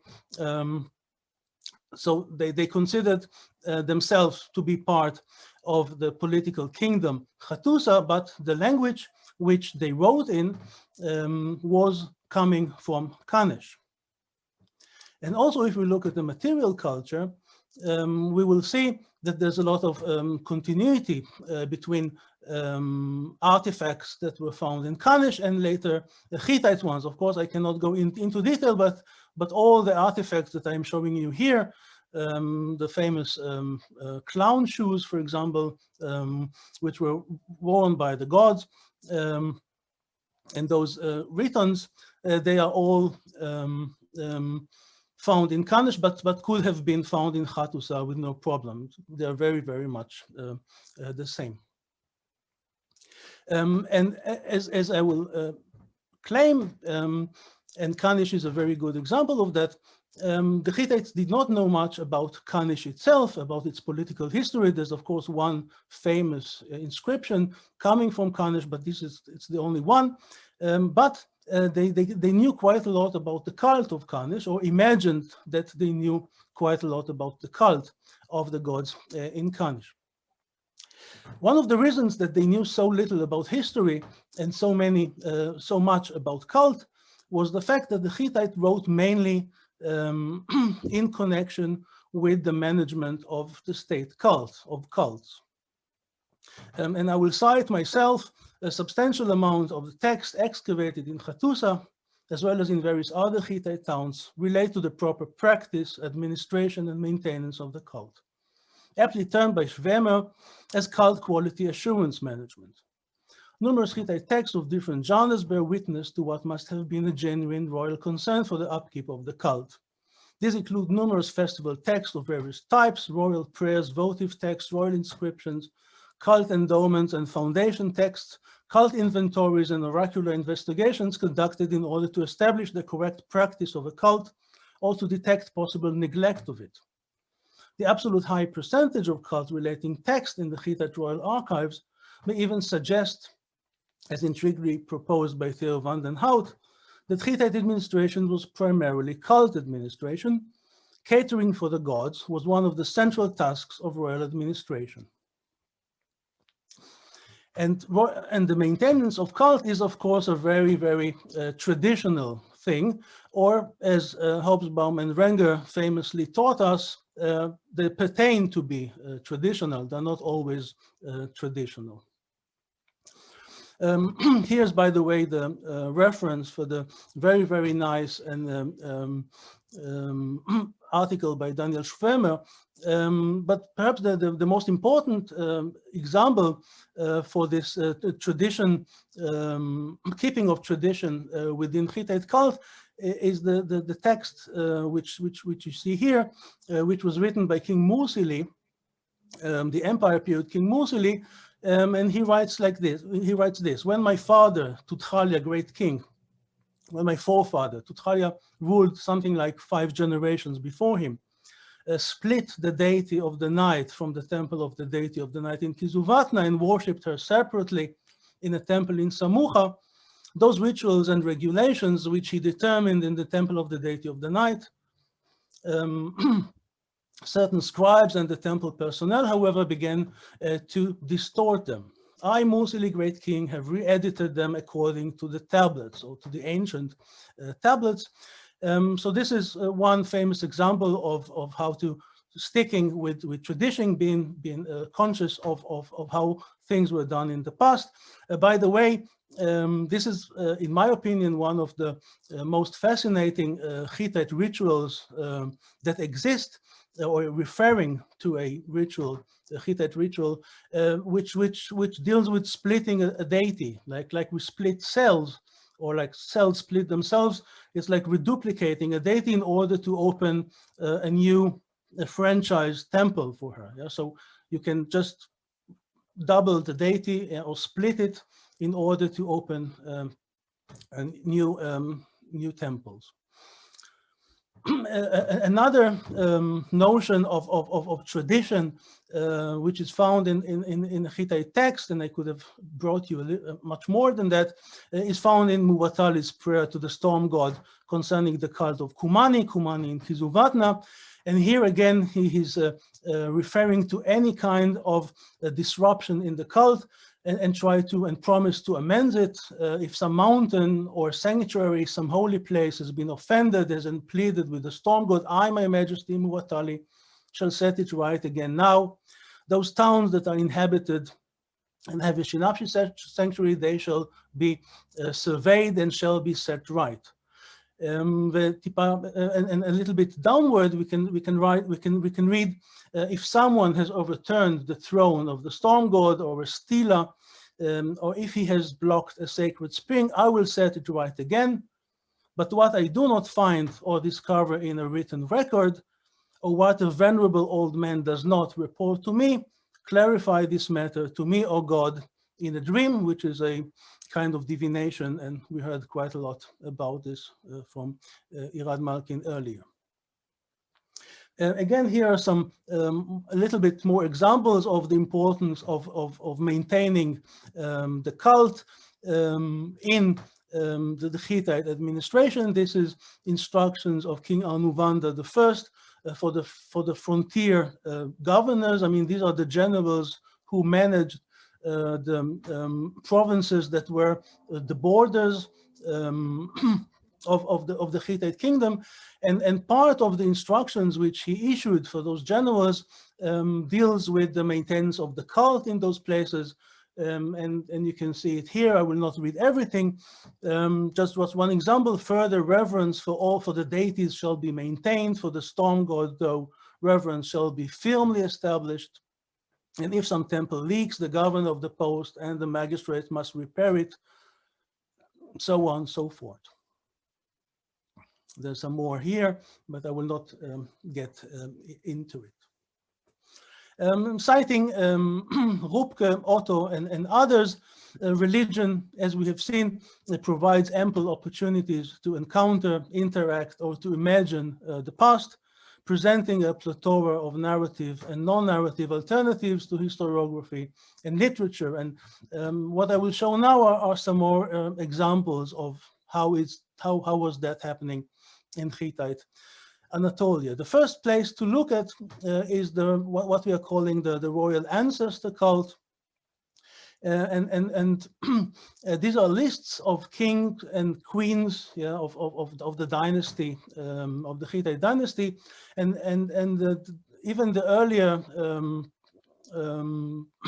So they considered themselves to be part of the political kingdom Hattusa, but the language which they wrote in was coming from Kanesh. And also, if we look at the material culture, we will see that there's a lot of continuity between artifacts that were found in Kanesh and later the Hittite ones. Of course, I cannot go into detail, but all the artifacts that I'm showing you here, the famous clown shoes, for example, which were worn by the gods, and those ritons, they are all found in Kanesh, but could have been found in Hattusa with no problem. They are very much the same. And as I will claim, and Kanesh is a very good example of that, the Hittites did not know much about Kanesh itself, about its political history. There's of course one famous inscription coming from Kanesh, but it's the only one. But they knew quite a lot about the cult of Kanesh, or imagined that they knew quite a lot about the cult of the gods in Kanesh. One of the reasons that they knew so little about history and so much about cult was the fact that the Hittite wrote mainly in connection with the management of the state cults. And I will cite myself a substantial amount of the text excavated in Hattusa, as well as in various other Hittite towns, relate to the proper practice, administration, and maintenance of the cult, aptly termed by Schwemmer as cult quality assurance management. Numerous Hittite texts of different genres bear witness to what must have been a genuine royal concern for the upkeep of the cult. These include numerous festival texts of various types, royal prayers, votive texts, royal inscriptions, cult endowments and foundation texts, cult inventories and oracular investigations conducted in order to establish the correct practice of a cult or to detect possible neglect of it. The absolute high percentage of cult-relating text in the Hittite royal archives may even suggest, as intriguingly proposed by Theo van den Hout, that Hittite administration was primarily cult administration. Catering for the gods was one of the central tasks of royal administration. And the maintenance of cult is, of course, a very, very traditional thing, or as Hobsbawm and Renger famously taught us, they pertain to be traditional. They're not always traditional. Here's, by the way, the reference for the very, very nice and article by Daniel Schwemmer. But perhaps the most important example for this tradition, keeping of tradition within Hittite cult is the text which you see here, which was written by King Mursili, the empire period King Mursili, and he writes like this. He writes this: when my father, Tudhalia, great king, when my forefather, Tudhalia, ruled something like 5 generations before him, split the deity of the night from the temple of the deity of the night in Kisuvatna and worshipped her separately in a temple in Samucha, those rituals and regulations which he determined in the temple of the deity of the night, certain scribes and the temple personnel, however, began to distort them. I, Mursili, great king, have re-edited them according to the tablets, or to the ancient tablets. So this is one famous example of how to sticking with tradition, being conscious of how things were done in the past. By the way, this is, in my opinion, one of the most fascinating Hittite rituals that exist, or referring to a ritual, a Hittite ritual, which deals with splitting a deity, like we split cells, or like cells split themselves. It's like reduplicating a deity in order to open a new franchise temple for her. Yeah? So you can just double the deity or split it in order to open new temples. Another notion of tradition, which is found in Hittite text, and I could have brought you much more than that, is found in Muwatalli's prayer to the storm god concerning the cult of Kumani in Kisuvatna. And here again, he's referring to any kind of disruption in the cult, and try to and promise to amend it if some mountain or sanctuary, some holy place has been offended, as and pleaded with the storm god, I, my majesty Muwatalli, shall set it right again. Now, those towns that are inhabited and have a Shinapshi sanctuary, they shall be surveyed and shall be set right. And a little bit downward, we can read, if someone has overturned the throne of the storm god or a stela, or if he has blocked a sacred spring, I will set it right again. But what I do not find or discover in a written record, or what a venerable old man does not report to me, clarify this matter to me, O God, in a dream, which is a kind of divination, and we heard quite a lot about this from Irad Malkin earlier. Again, here are some a little bit more examples of the importance of maintaining the cult in the Hittite administration. This is instructions of King Anuvanda I for the frontier governors. I mean, these are the generals who managed the provinces that were the borders of the Hittite kingdom, and part of the instructions which he issued for those generals deals with the maintenance of the cult in those places, and you can see it here. I will not read everything. Just was one example. Further reverence for the deities shall be maintained. For the storm god, though, reverence shall be firmly established. And if some temple leaks, the governor of the post and the magistrate must repair it, so on and so forth. There's some more here, but I will not get into it. Citing Rupke, Otto, and others, religion, as we have seen, it provides ample opportunities to encounter, interact, or to imagine the past, presenting a plethora of narrative and non-narrative alternatives to historiography and literature. And what I will show now are some more examples of how was that happening in Hittite Anatolia. The first place to look at is what we are calling the royal ancestor cult. These are lists of kings and queens, yeah, of the dynasty, of the Hittite dynasty, and even the earlier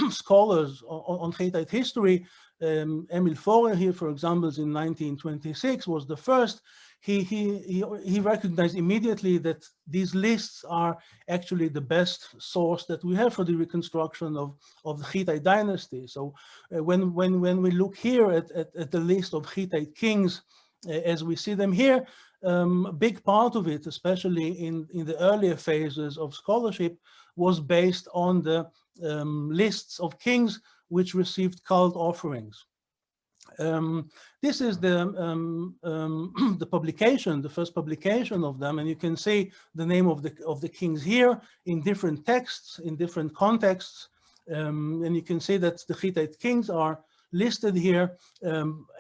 scholars on Hittite history, Emil Forer here, for example, in 1926 was the first. He recognized immediately that these lists are actually the best source that we have for the reconstruction of the Hittite dynasty. So when we look here at the list of Hittite kings, as we see them here, a big part of it, especially in the earlier phases of scholarship, was based on the lists of kings which received cult offerings. This is the publication, the first publication of them, and you can see the name of the kings here in different texts, in different contexts, and you can see that the Hittite kings are listed here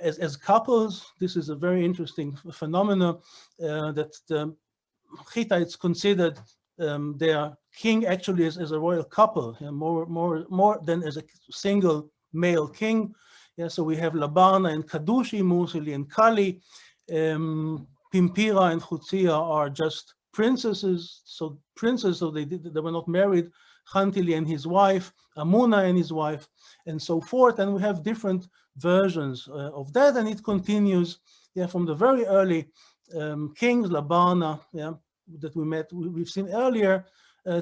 as couples. This is a very interesting phenomenon that the Hittites considered their king actually as a royal couple, more than as a single male king. Yeah, so we have Labana and Kadushi, Musili and Kali. Pimpira and Chutzia are just princesses, so they were not married. Chantili and his wife, Amuna and his wife, and so forth. And we have different versions of that, and it continues, yeah, from the very early kings, Labana, yeah, that we've seen earlier,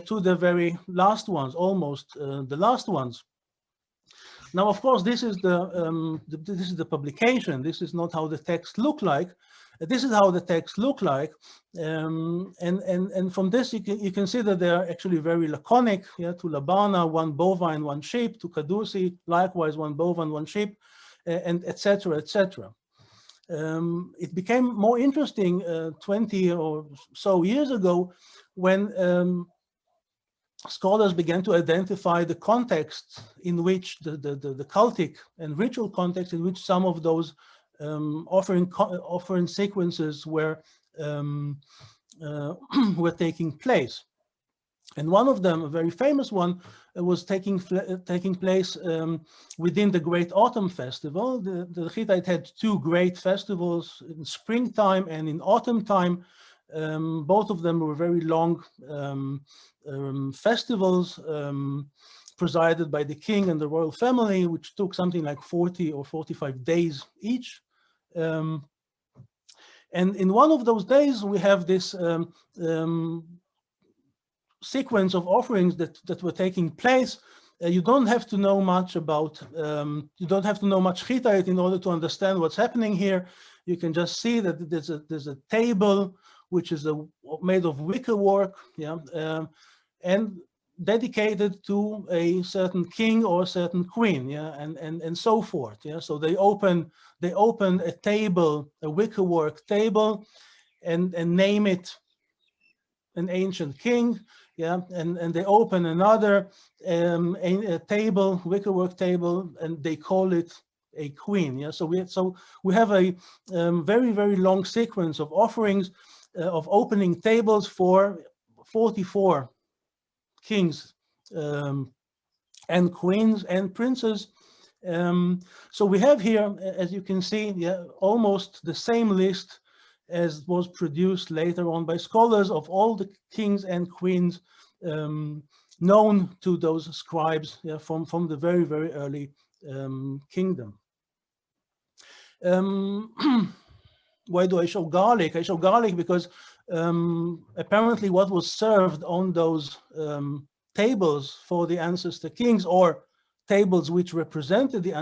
to the very last ones, almost the last ones. Now, of course, this is the publication. This is not how the text look like. This is how the text look like, and from this you can see that they are actually very laconic. Yeah, to Labana, 1 bovine, 1 sheep. To Kadusi, likewise 1 bovine, 1 sheep, and etc. etc. It became more interesting 20 or so years ago when scholars began to identify the context in which the cultic and ritual context in which some of those offering sequences were taking place. And one of them, a very famous one, was taking place within the Great Autumn Festival. The Hittite had 2 great festivals in springtime and in autumn time. Both of them were very long festivals presided by the king and the royal family, which took something like 40 or 45 days each. And in one of those days, we have this sequence of offerings that were taking place. You don't have to know much about, you don't have to know much Hittite in order to understand what's happening here. You can just see that there's a table which is made of wicker work, yeah, and dedicated to a certain king or a certain queen, yeah, and so forth, yeah. So they open a table, a wicker work table, and name it an ancient king, yeah, and they open another a table, wicker work table, and they call it a queen, yeah. So we have a very, very long sequence of offerings, of opening tables for 44 kings and queens and princes. So we have here, as you can see, yeah, almost the same list as was produced later on by scholars of all the kings and queens known to those scribes, yeah, from the very, very early kingdom. Why do I show garlic? I show garlic because apparently what was served on those tables for the ancestor kings, or tables which represented the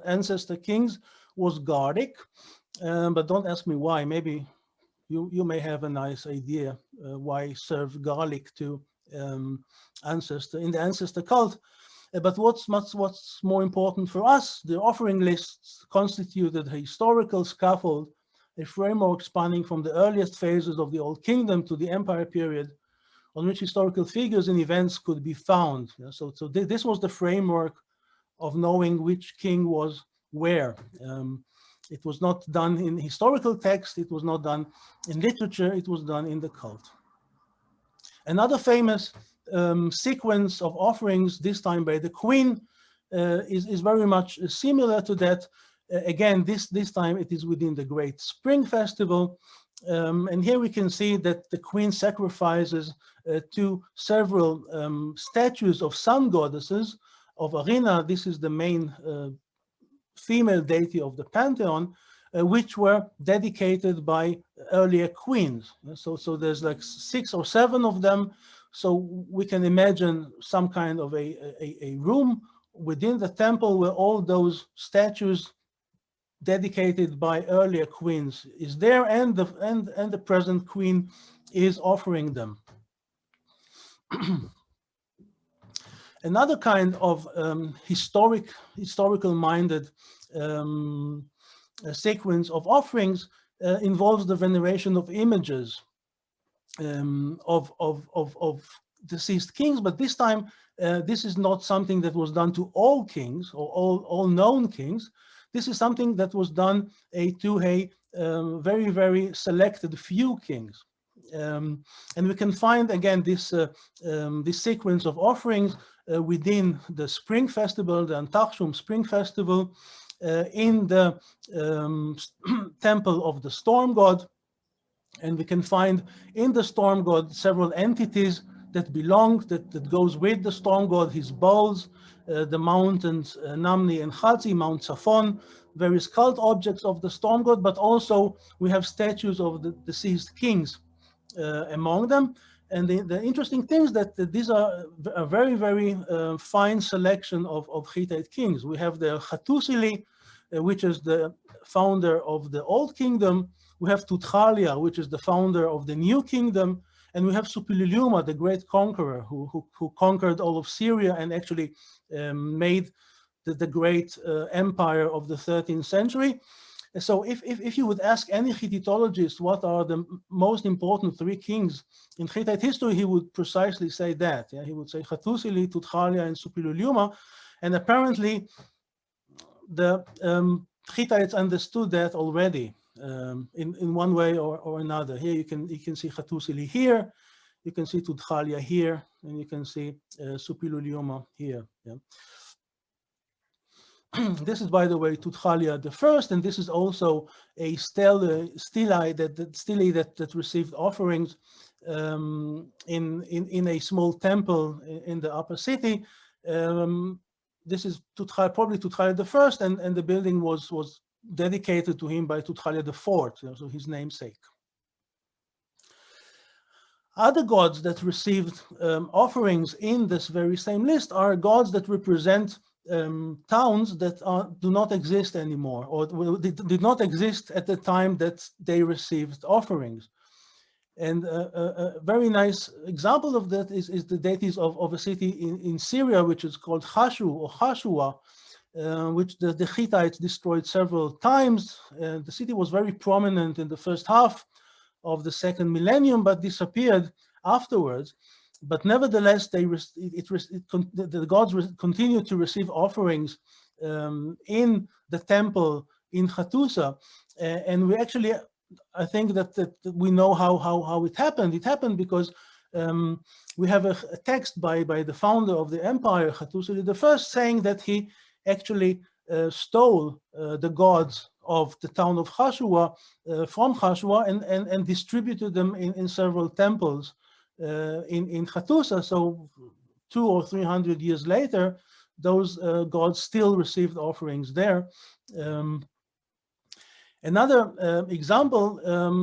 ancestor kings, was garlic. But don't ask me why. Maybe you may have a nice idea why serve garlic to in the ancestor cult. But what's more important for us, the offering lists constituted a historical scaffold, a framework spanning from the earliest phases of the Old Kingdom to the Empire period, on which historical figures and events could be found. So this was the framework of knowing which king was where. It was not done in historical text, it was not done in literature, it was done in the cult. Another famous sequence of offerings, this time by the queen, is very much similar to that. Again, this time it is within the Great Spring Festival. And here we can see that the queen sacrifices to several statues of sun goddesses. Of Arina, this is the main female deity of the pantheon, which were dedicated by earlier queens. So there's like 6 or 7 of them. So we can imagine some kind of a room within the temple where all those statues dedicated by earlier queens is there, and the present queen is offering them. Another kind of historical-minded sequence of offerings involves the veneration of images of deceased kings, but this time this is not something that was done to all kings or all known kings. This is something that was done to a very, very selected few kings. And we can find again this sequence of offerings within the spring festival, the Antachshum spring festival, in the temple of the storm god. And we can find in the storm god several entities that belong, that goes with the storm god, his bowls, the mountains Namni and Chatzi, Mount Safon, various cult objects of the storm god, but also we have statues of the deceased kings among them. And the interesting thing is that these are a very, very fine selection of Hittite kings. We have the Hattusili, which is the founder of the Old Kingdom. We have Tutchalia, which is the founder of the New Kingdom. And we have Suppiluliuma, the great conqueror, who conquered all of Syria and actually made the great empire of the 13th century. So if you would ask any Hittitologist what are the most important 3 kings in Hittite history, he would precisely say that. Yeah? He would say Hattusili, Tutchalia, and Suppiluliuma. And apparently the Hittites understood that already in one way or another. Here you can see Hattusili here, you can see Tutchalia here, and you can see Suppiluliuma here. Yeah. This is, by the way, Tutchalia the first, and this is also a stele that received offerings in a small temple in the upper city. This is probably Tutchalia the first, and the building was dedicated to him by Tutchalia the fourth, so his namesake. Other gods that received offerings in this very same list are gods that represent towns that do not exist anymore, or did not exist at the time that they received offerings. And a very nice example of that is the deities of a city in Syria, which is called Hashu or Hashua, which the Hittites destroyed several times. The city was very prominent in the first half of the 2nd millennium, but disappeared afterwards. But nevertheless, the gods continued to receive offerings in the temple in Hattusa. And we actually, I think that we know how it happened. It happened because we have a text by the founder of the empire, Hattusili I, saying that he actually stole the gods of the town of Chashua from Chashua and distributed them in several temples in Hattusa. So 200 or 300 years later, those gods still received offerings there. Another example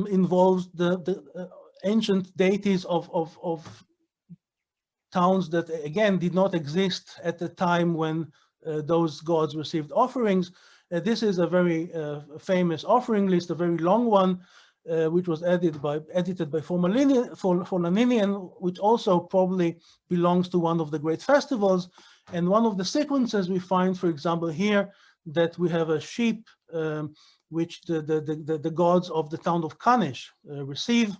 involves the ancient deities of towns that again did not exist at the time when those gods received offerings. This is a very famous offering list, a very long one, which was edited by Forlaninian, which also probably belongs to one of the great festivals. And one of the sequences we find, for example, here, that we have a sheep which the gods of the town of Kanish receive.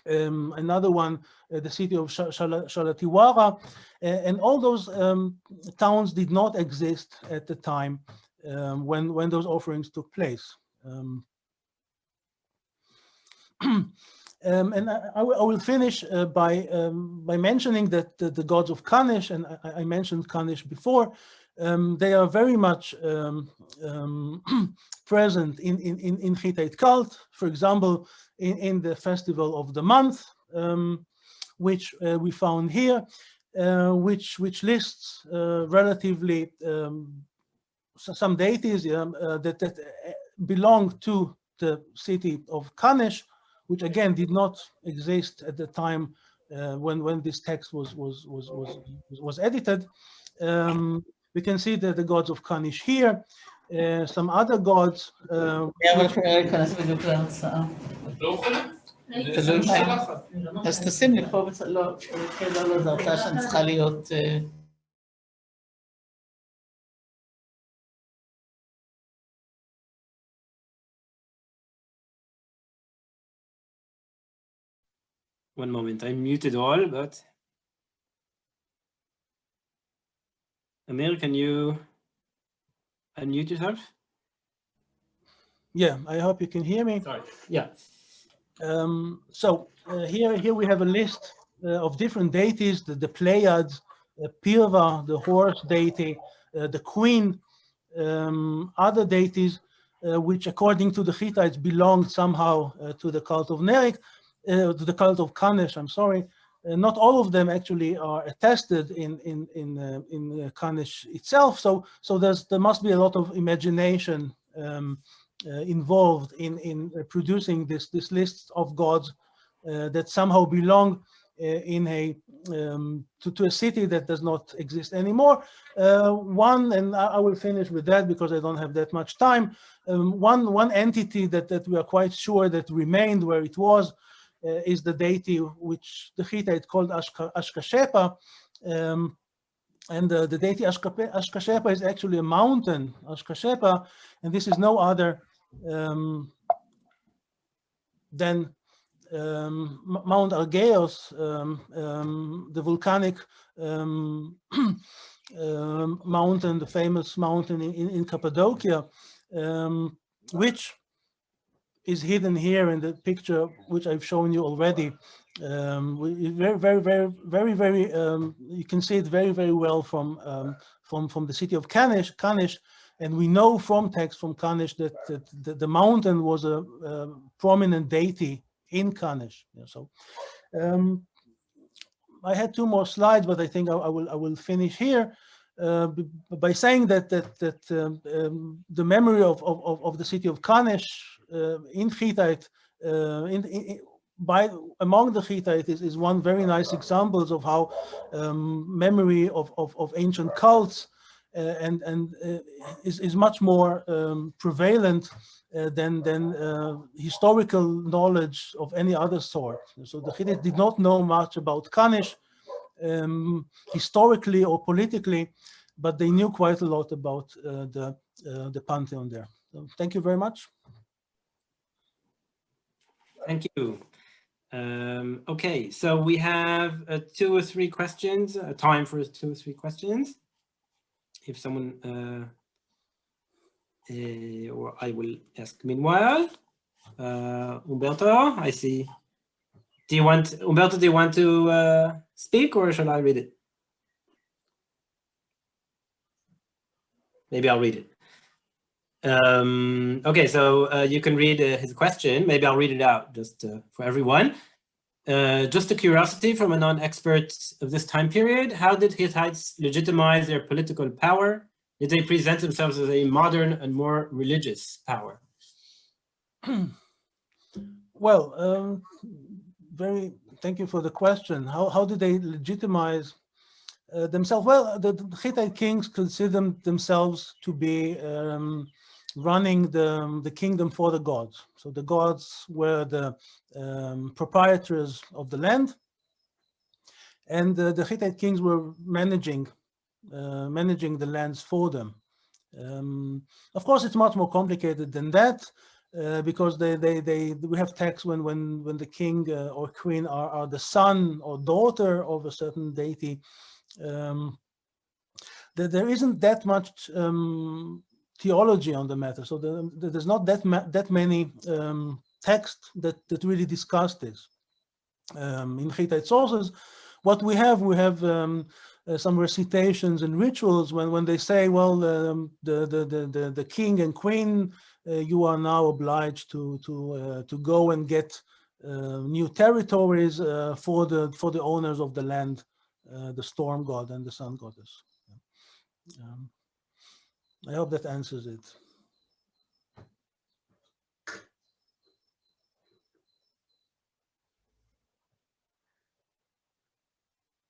Another one, the city of Shalatiwara, and all those towns did not exist at the time when those offerings took place. And I will finish by mentioning that the gods of Kanish, and I mentioned Kanish before, they are very much present in Hittite cult. For example, in the festival of the month, which we found here, which lists relatively some deities that belong to the city of Kanish, which again did not exist at the time when this text was edited. We can see that the gods of Kanish here, some other gods. אז תשים לי פה, לא, זה הרצאה שאני צריכה להיות... One moment, I muted all, but Amir, can you unmute yourself? Yeah, I hope you can hear me. Sorry. Yeah. So here we have a list of different deities, the Pleiades, Pirva, the horse deity, the queen, other deities, which according to the Hittites belonged somehow to the cult of Nerik, to the cult of Kanish, I'm sorry. Not all of them actually are attested in Kanish itself. So there must be a lot of imagination involved in producing this list of gods that somehow belong to a city that does not exist anymore. One, and I will finish with that because I don't have that much time. One entity that we are quite sure that remained where it was is the deity which the Hittite called Ashkashepa. And the deity Ashkashepa is actually a mountain, Ashkashepa, and this is no other than Mount Argeos, the volcanic mountain, the famous mountain in Cappadocia, which is hidden here in the picture which I've shown you already. Very, you can see it very well from the city of Kanish, and we know from text from Kanish that the mountain was a prominent deity in Kanish. Yeah, so I had two more slides, but I think I will finish here by saying that the memory of the city of Kanish in Hittite, among the Hittites is one very nice examples of how memory of ancient cults is much more prevalent than historical knowledge of any other sort. So the Hittites did not know much about Kanish historically or politically, but they knew quite a lot about the pantheon there. So thank you very much. Thank you. Okay, so we have 2 or 3 questions, time for 2 or 3 questions. If someone, or I will ask meanwhile. Umberto, I see. Umberto, do you want to speak, or shall I read it? Maybe I'll read it. Okay, so you can read his question. Maybe I'll read it out just for everyone. Just a curiosity from a non-expert of this time period, how did Hittites legitimize their political power? Did they present themselves as a modern and more religious power? Well, thank you for the question. How did they legitimize themselves? Well, the Hittite kings considered themselves to be running the kingdom for the gods. So the gods were the proprietors of the land, and the Hittite kings were managing the lands for them. Of course, it's much more complicated than that, because we have texts when the king or queen are the son or daughter of a certain deity. There isn't that much theology on the matter, so there's not that many texts that really discuss this. In Hittite sources, what we have some recitations and rituals when they say, well, the king and queen, you are now obliged to go and get new territories for the owners of the land, the storm god and the sun goddess. I hope that answers it.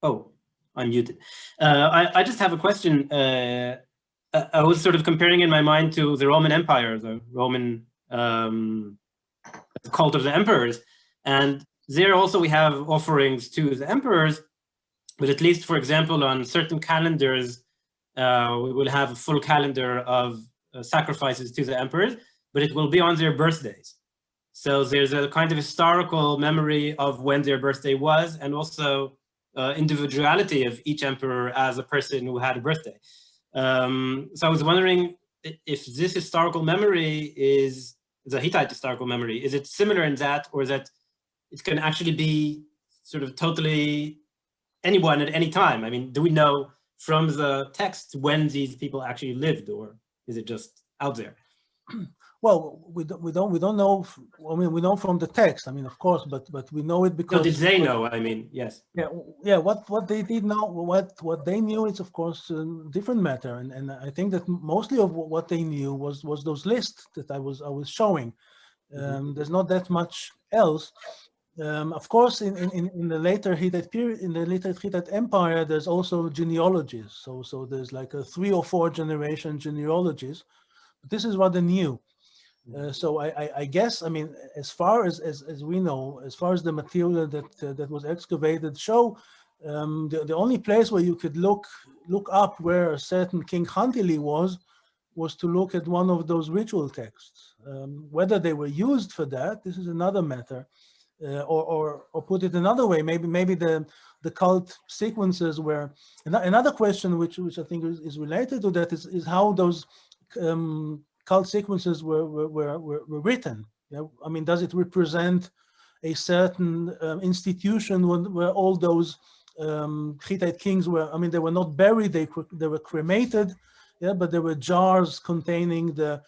Oh, I'm muted. I just have a question. I was sort of comparing in my mind to the Roman Empire, the Roman cult of the emperors. And there also we have offerings to the emperors, but at least, for example, on certain calendars, we will have a full calendar of sacrifices to the emperors, but it will be on their birthdays. So there's a kind of historical memory of when their birthday was, and also individuality of each emperor as a person who had a birthday. So I was wondering if this historical memory is the Hittite historical memory, is it similar in that, or that it can actually be sort of totally anyone at any time? I mean, do we know from the text when these people actually lived, or is it just out there? Well, we don't know. I mean, we know from the text. I mean, of course, but we know it because. No, did they know? I mean, yes. Yeah. What they did know, what they knew, it's of course a different matter, and I think that mostly of what they knew was those lists that I was showing. There's not that much else. Of course, in the later Hittite period, in the later Hittite Empire, there's also genealogies. So there's like a 3 or 4 generation genealogies. This is what they knew. So I guess, I mean, as far as we know, as far as the material that was excavated show, the only place where you could look up where a certain King Huntili was to look at one of those ritual texts. Whether they were used for that, this is another matter. Or put it another way, maybe the cult sequences were another question, which I think is related to that, is how those cult sequences were written. Yeah? I mean, does it represent a certain institution where all those Hittite kings were? I mean, they were not buried; they were cremated. Yeah, but there were jars containing the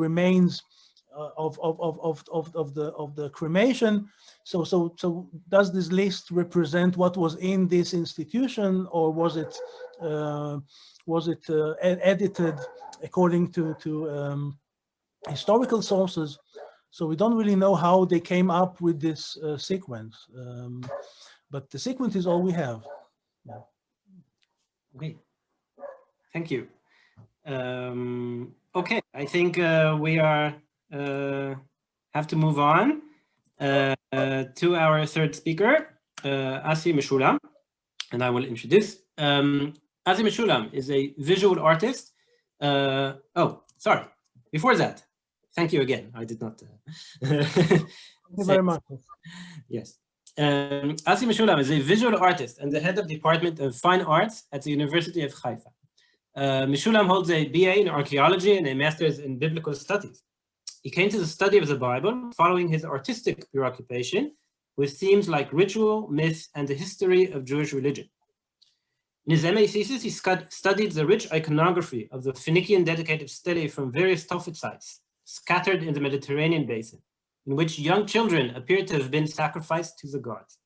remains of the cremation. So does this list represent what was in this institution, or was it edited according to historical sources? So we don't really know how they came up with this sequence, but the sequence is all we have. Yeah. Okay, thank you. Okay, I think we have to move on to our third speaker, Assi Meshullam, and I will introduce. Assi Meshullam is a visual artist. Oh, sorry. Before that, thank you again. I did not. Thank you very much. Yes. Assi Meshullam is a visual artist and the head of Department of Fine Arts at the University of Haifa. Meshullam holds a BA in archaeology and a master's in biblical studies. He came to the study of the Bible following his artistic preoccupation with themes like ritual, myth, and the history of Jewish religion. In his MA thesis, he studied the rich iconography of the Phoenician dedicated stelae from various Tophet sites scattered in the Mediterranean basin, in which young children appear to have been sacrificed to the gods.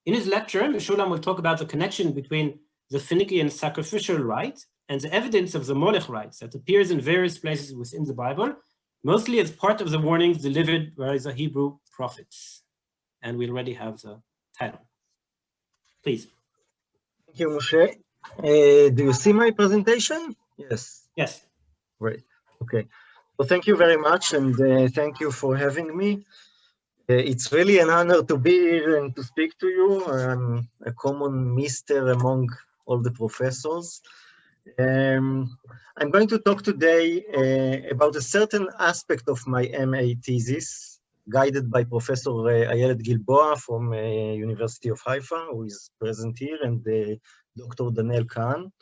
In his lecture, Meshullam will talk about the connection between the Phoenician sacrificial rite and the evidence of the Molek rites that appears in various places within the Bible, mostly as part of the warnings delivered by the Hebrew prophets. And we already have the title. Please. Thank you, Moshe. Do you see my presentation? Yes. Yes. Great. Okay. Well, thank you very much, and thank you for having me. It's really an honor to be here and to speak to you. I'm a common mister among all the professors. I'm going to talk today about a certain aspect of my MA thesis, guided by Professor Irad Gilboa from University of Haifa, who is present here, and Dr. Daniel Kahn,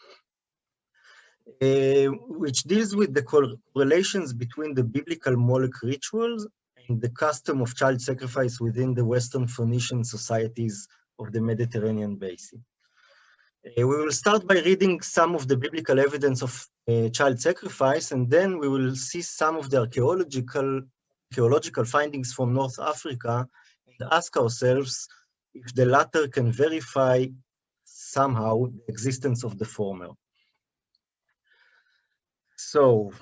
which deals with the correlations between the biblical Molek rituals and the custom of child sacrifice within the Western Phoenician societies of the Mediterranean Basin. We will start by reading some of the biblical evidence of child sacrifice, and then we will see some of the archaeological findings from North Africa and ask ourselves if the latter can verify somehow the existence of the former. So,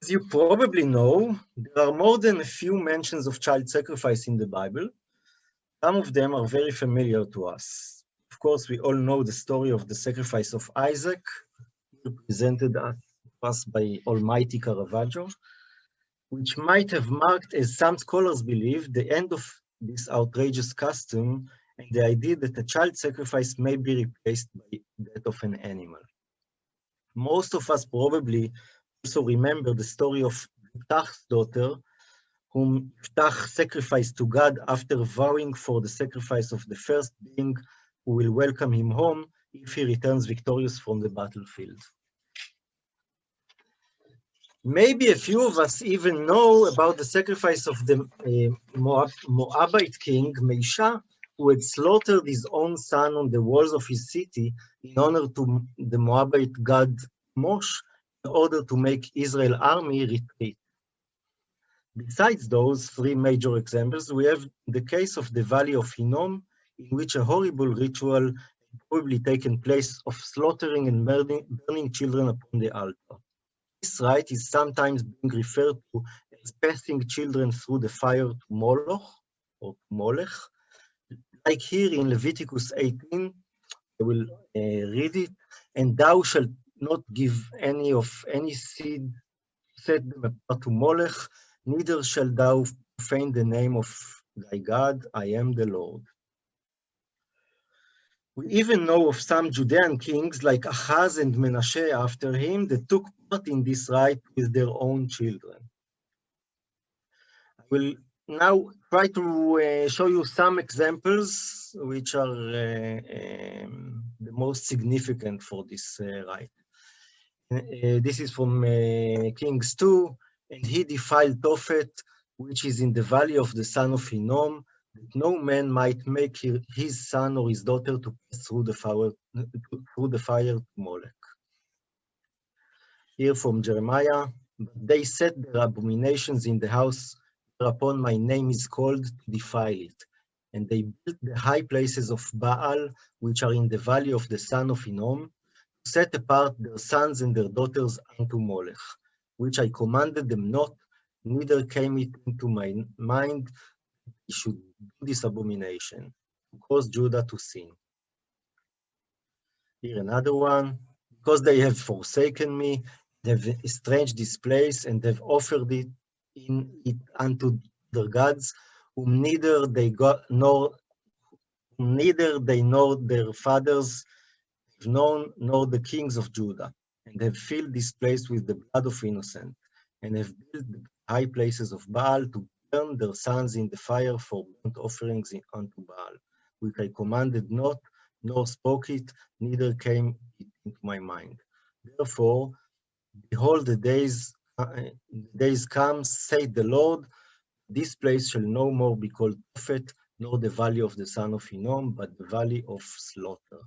as you probably know, there are more than a few mentions of child sacrifice in the Bible. Some of them are very familiar to us. Of course, we all know the story of the sacrifice of Isaac, presented to us by Almighty Caravaggio, which might have marked, as some scholars believe, the end of this outrageous custom and the idea that a child sacrifice may be replaced by that of an animal. Most of us probably also remember the story of Ptah's daughter, whom Ptah sacrificed to God after vowing for the sacrifice of the first being who will welcome him home if he returns victorious from the battlefield. Maybe a few of us even know about the sacrifice of the Moabite king, Moshe, who had slaughtered his own son on the walls of his city in honor to the Moabite god Moshe, in order to make Israel's army retreat. Besides those three major examples, we have the case of the Valley of Hinom, in which a horrible ritual had probably taken place of slaughtering and burning children upon the altar. This rite is sometimes being referred to as passing children through the fire to Moloch or to Molek. Like here in Leviticus 18, I will read it, and thou shalt not give any seed, set them apart to Molek, neither shalt thou profane the name of thy God, I am the Lord. We even know of some Judean kings like Ahaz and Menashe after him that took part in this rite with their own children. I will now try to show you some examples which are the most significant for this rite. This is from Kings 2, and he defiled Tophet, which is in the valley of the son of Hinnom, that no man might make his son or his daughter to pass through the fire to Molek. Here from Jeremiah, they set their abominations in the house whereupon my name is called to defile it. And they built the high places of Baal, which are in the valley of the son of Hinnom, to set apart their sons and their daughters unto Molek, which I commanded them not, neither came it into my mind they should do this abomination, to cause Judah to sin. Here another one, because they have forsaken me, they have estranged this place, and have offered it unto their gods, whom neither they nor their fathers have known, nor the kings of Judah, and have filled this place with the blood of innocent, and have built the high places of Baal to burn their sons in the fire for burnt offerings unto Baal, which I commanded not, nor spoke it, neither came it into my mind. Therefore, behold, the days come, saith the Lord, this place shall no more be called Tophet, nor the valley of the son of Hinnom, but the valley of slaughter.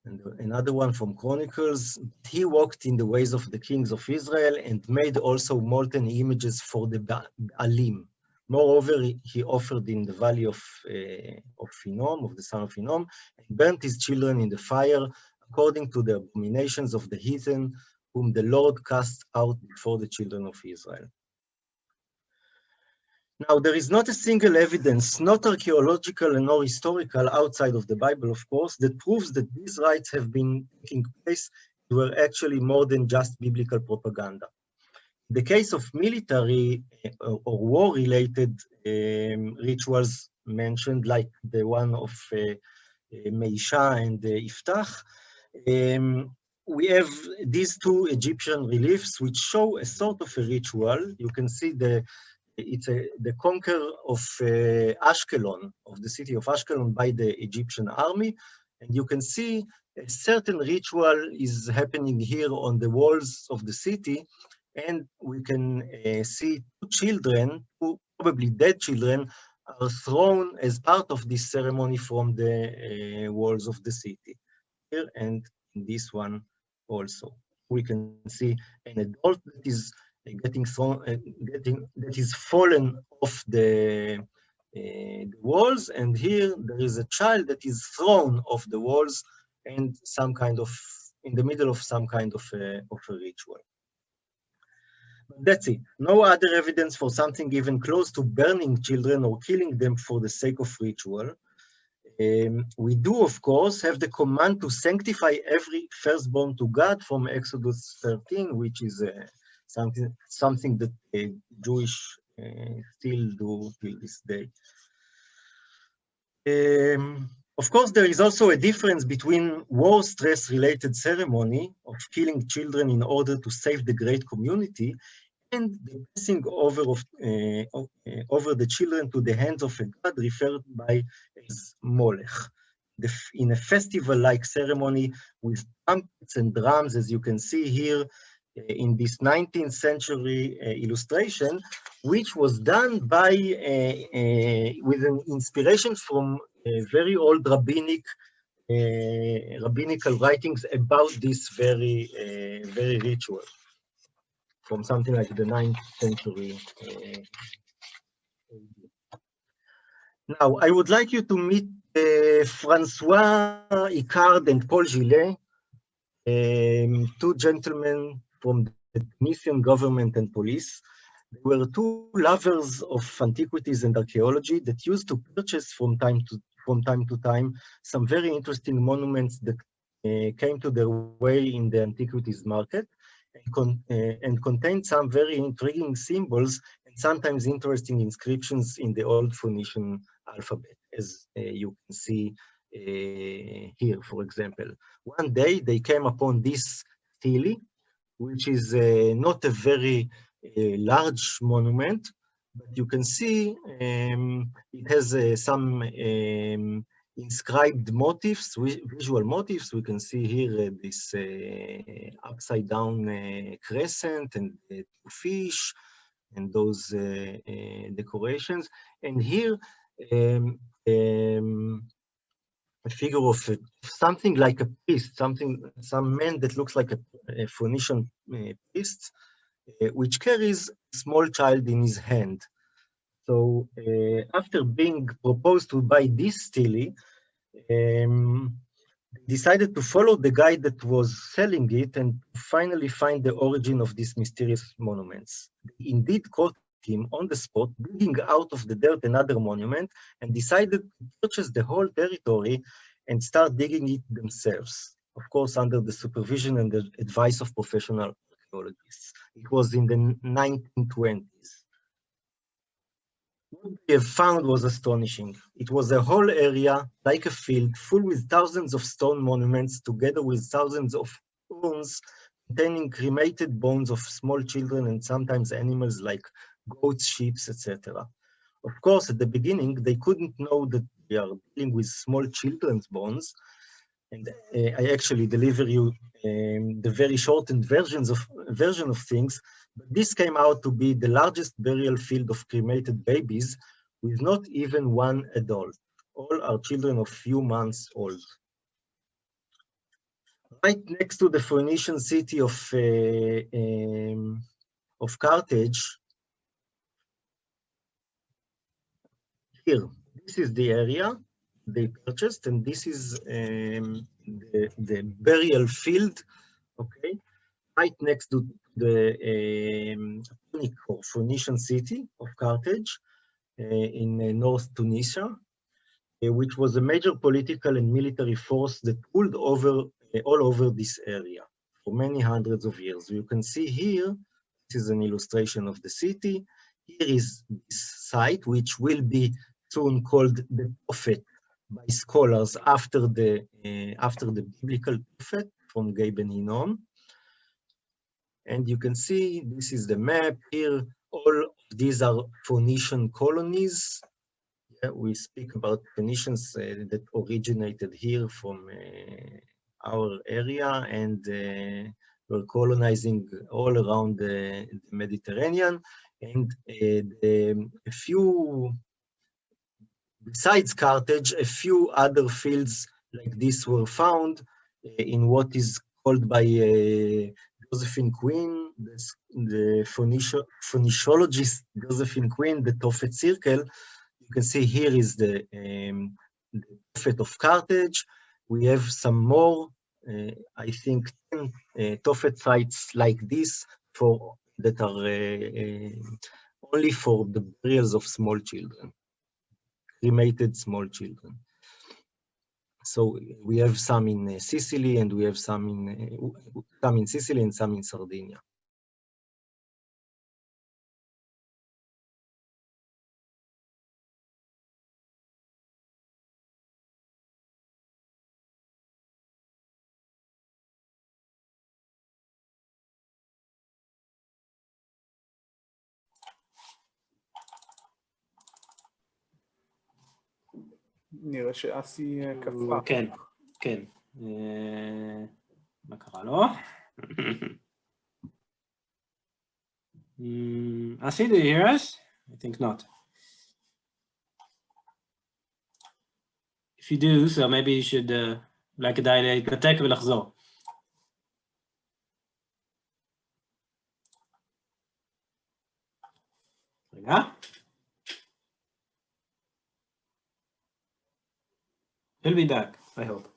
And another one from Chronicles, he walked in the ways of the kings of Israel and made also molten images for the Baalim. Moreover, he offered in the valley of Hinom, of the son of Hinom, and burnt his children in the fire, according to the abominations of the heathen, whom the Lord cast out before the children of Israel. Now, there is not a single evidence, not archaeological and nor historical, outside of the Bible, of course, that proves that these rites have been taking place and were actually more than just biblical propaganda. In the case of military or war-related rituals mentioned, like the one of Meisha and Iftach, we have these two Egyptian reliefs which show a sort of a ritual. You can see the conquer of Ashkelon, of the city of Ashkelon by the Egyptian army. And you can see a certain ritual is happening here on the walls of the city. And we can see two children, two probably dead children, are thrown as part of this ceremony from the walls of the city. Here and in this one also. We can see an adult that is getting thrown, that is fallen off the walls, and here there is a child that is thrown off the walls and some kind of, in the middle of some kind of a ritual. That's it. No other evidence for something even close to burning children or killing them for the sake of ritual. We do, of course, have the command to sanctify every firstborn to God from Exodus 13, which is something that Jewish still do till this day. Of course, there is also a difference between war stress-related ceremony of killing children in order to save the great community and the passing over the children to the hands of a god referred by as Molek. In a festival-like ceremony with trumpets and drums, as you can see here in this 19th century illustration, which was done by with an inspiration from very old rabbinical writings about this very ritual, from something like the 9th century. Now, I would like you to meet Francois Icard and Paul Gillet, two gentlemen from the Tunisian government and police. They were two lovers of antiquities and archaeology that used to purchase from time to time some very interesting monuments that came to their way in the antiquities market, and contained some very intriguing symbols and sometimes interesting inscriptions in the old Phoenician alphabet, as you can see here, for example. One day they came upon this stele, which is not a very large monument, but you can see it has some inscribed motifs, visual motifs. We can see here this upside down crescent and two fish and those decorations. And here a figure of something like a priest, some man that looks like a Phoenician priest, which carries a small child in his hand. So after being proposed to buy this stele, decided to follow the guy that was selling it and finally find the origin of these mysterious monuments. They indeed caught him on the spot, digging out of the dirt another monument, and decided to purchase the whole territory and start digging it themselves, of course, under the supervision and the advice of professional archaeologists. It was in the 1920s. What they have found was astonishing. It was a whole area, like a field, full with thousands of stone monuments, together with thousands of urns containing cremated bones of small children and sometimes animals like goats, sheep, etc. Of course, at the beginning, they couldn't know that they are dealing with small children's bones. And I actually deliver you the very shortened version of things. But this came out to be the largest burial field of cremated babies, with not even one adult. All are children of few months old. Right next to the Phoenician city of Carthage, here, this is the area they purchased, and this is the burial field, okay, right next to the Punic or Phoenician city of Carthage in North Tunisia, which was a major political and military force that ruled all over this area for many hundreds of years. You can see here, this is an illustration of the city. Here is this site, which will be soon called the Prophet by scholars after the biblical prophet from Valley of Hinom. And you can see, this is the map here. All of these are Phoenician colonies. We speak about Phoenicians that originated here from our area and were colonizing all around the Mediterranean. And besides Carthage, a few other fields like this were found in what is called by Josephine Quinn, the Phoenichologist Josephine Quinn, the Tophet Circle. You can see here is the Tophet of Carthage. We have some more, I think, 10 Tophet sites like this that are only for the burials of small children, cremated small children. So we have some in Sicily, and we have some in Sicily and some in Sardinia. נראה שאסי קפא. כן, כן. מה קרה לו? Assi, do you hear us? I think not. If you do, so maybe you should, אולי כדאי להתנתק ולחזור. רגע. He'll be back, I hope.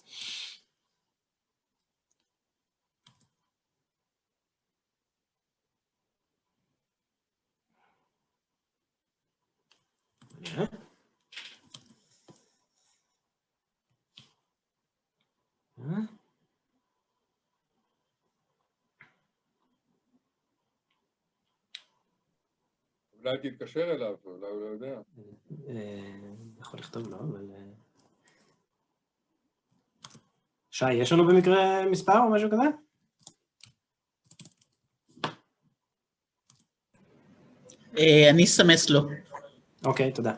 Yeah. Huh? אולי תתקשר אליו, אולי הוא לא יודע. יכול לכתוב לו, אבל... שי, יש לנו במקרה מספר או משהו כזה? אני אסמס לו. אוקיי, תודה.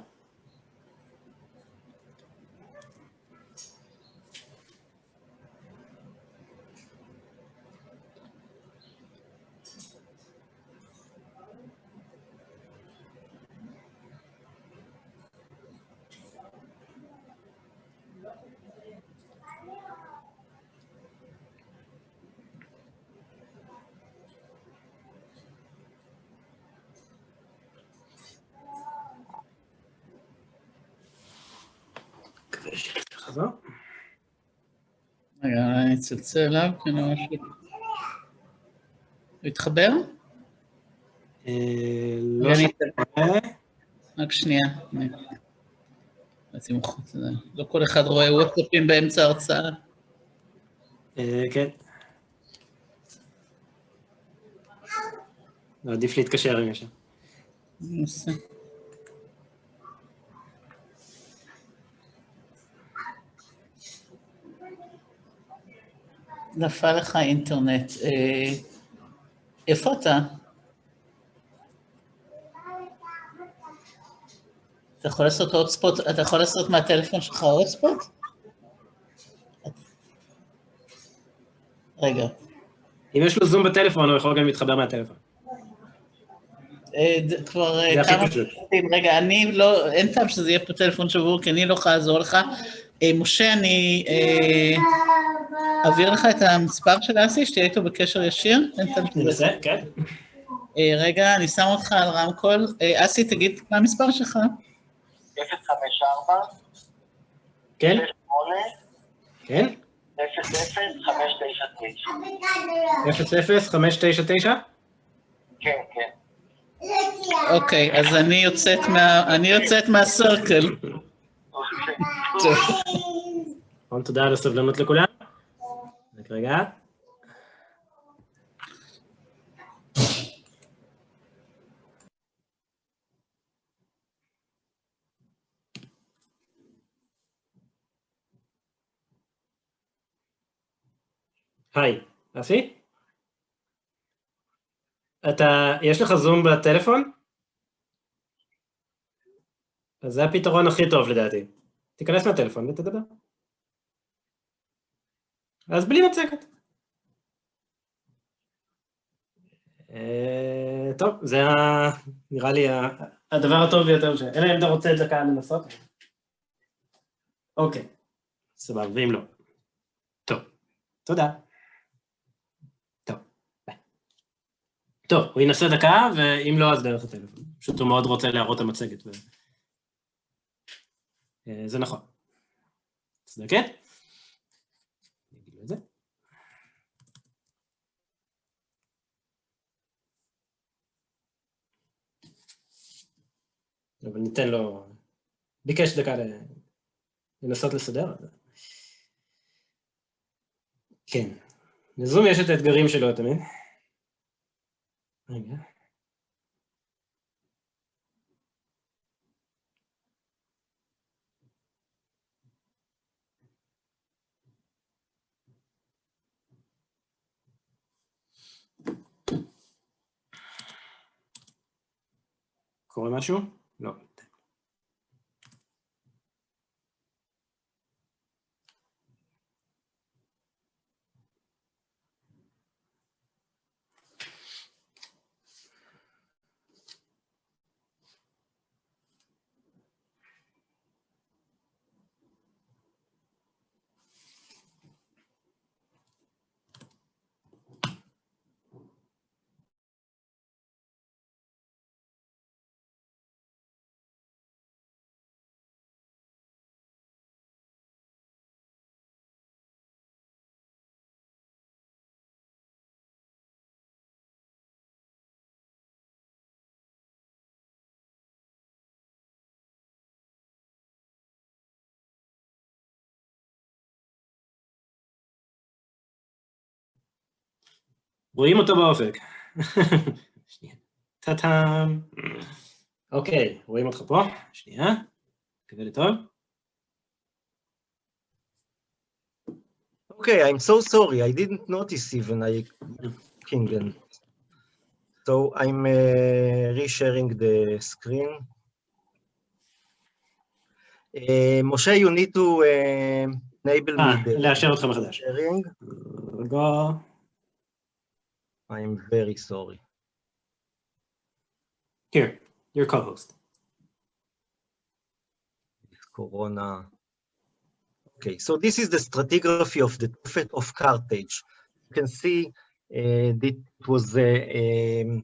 רגע, אני אצלצל אליו, כן, משהו. הוא התחבר? לא שומע. רק שנייה. לא כל אחד רואה וואטסאפים באמצע ההרצאה. כן. עדיף להתקשר עם ישר. נושא. נפל לך אינטרנט. איפה אתה? אתה יכול לעשות הוטספוט? אתה יכול לעשות מהטלפון שלך הוטספוט? רגע. אם יש לו זום בטלפון, הוא יכול גם להתחבר מהטלפון. כבר כמה שנים. רגע, אני לא, אין טעם שזה יהיה פה טלפון שבור, כי אני לא יכולה לעזור לך. משה, אני... אעביר לך את המספר של אסי, שתהיה איתו בקשר ישיר. ננסה, כן. רגע, אני שם אותך על רמקול. אסי, תגיד מה המספר שלך. 054. כן? 68. כן? 00599. 00599? כן, כן. אוקיי, אז אני יוצאת מהסרקל. תודה על הסבלנות לכולם. רק רגע. היי, אסי? יש לך זום בטלפון? אז זה הפתרון הכי טוב לדעתי. תיכנס מהטלפון ותדבר. אז בלי מצגת. טוב, זה נראה לי הדבר הטוב ביותר, אלא אם אתה רוצה דקה לנסות. אוקיי, סבבה, ואם לא. טוב, תודה. טוב, ביי. טוב, הוא ינסה דקה, ואם לא, אז דרך הטלפון. פשוט הוא מאוד רוצה להראות את המצגת. זה נכון. צדקת? נגיד לו את זה. אבל ניתן לו, ביקש דקה לנסות לסדר. כן, לזום יש את האתגרים שלו תמיד. רגע. קורה משהו? לא. רואים אותו באופק. שנייה. טאטאם. אוקיי, רואים אותך פה. שנייה. תקבל לי טוב. Okay, I'm so sorry. I didn't notice even I pinged. So I'm resharing the screen. Moshe, you need to enable me the לאשר אותך מחדש. sharing. רגע. I'm very sorry. Here, your co-host. Corona. Okay, so this is the stratigraphy of the Prophet of Carthage. You can see that it was a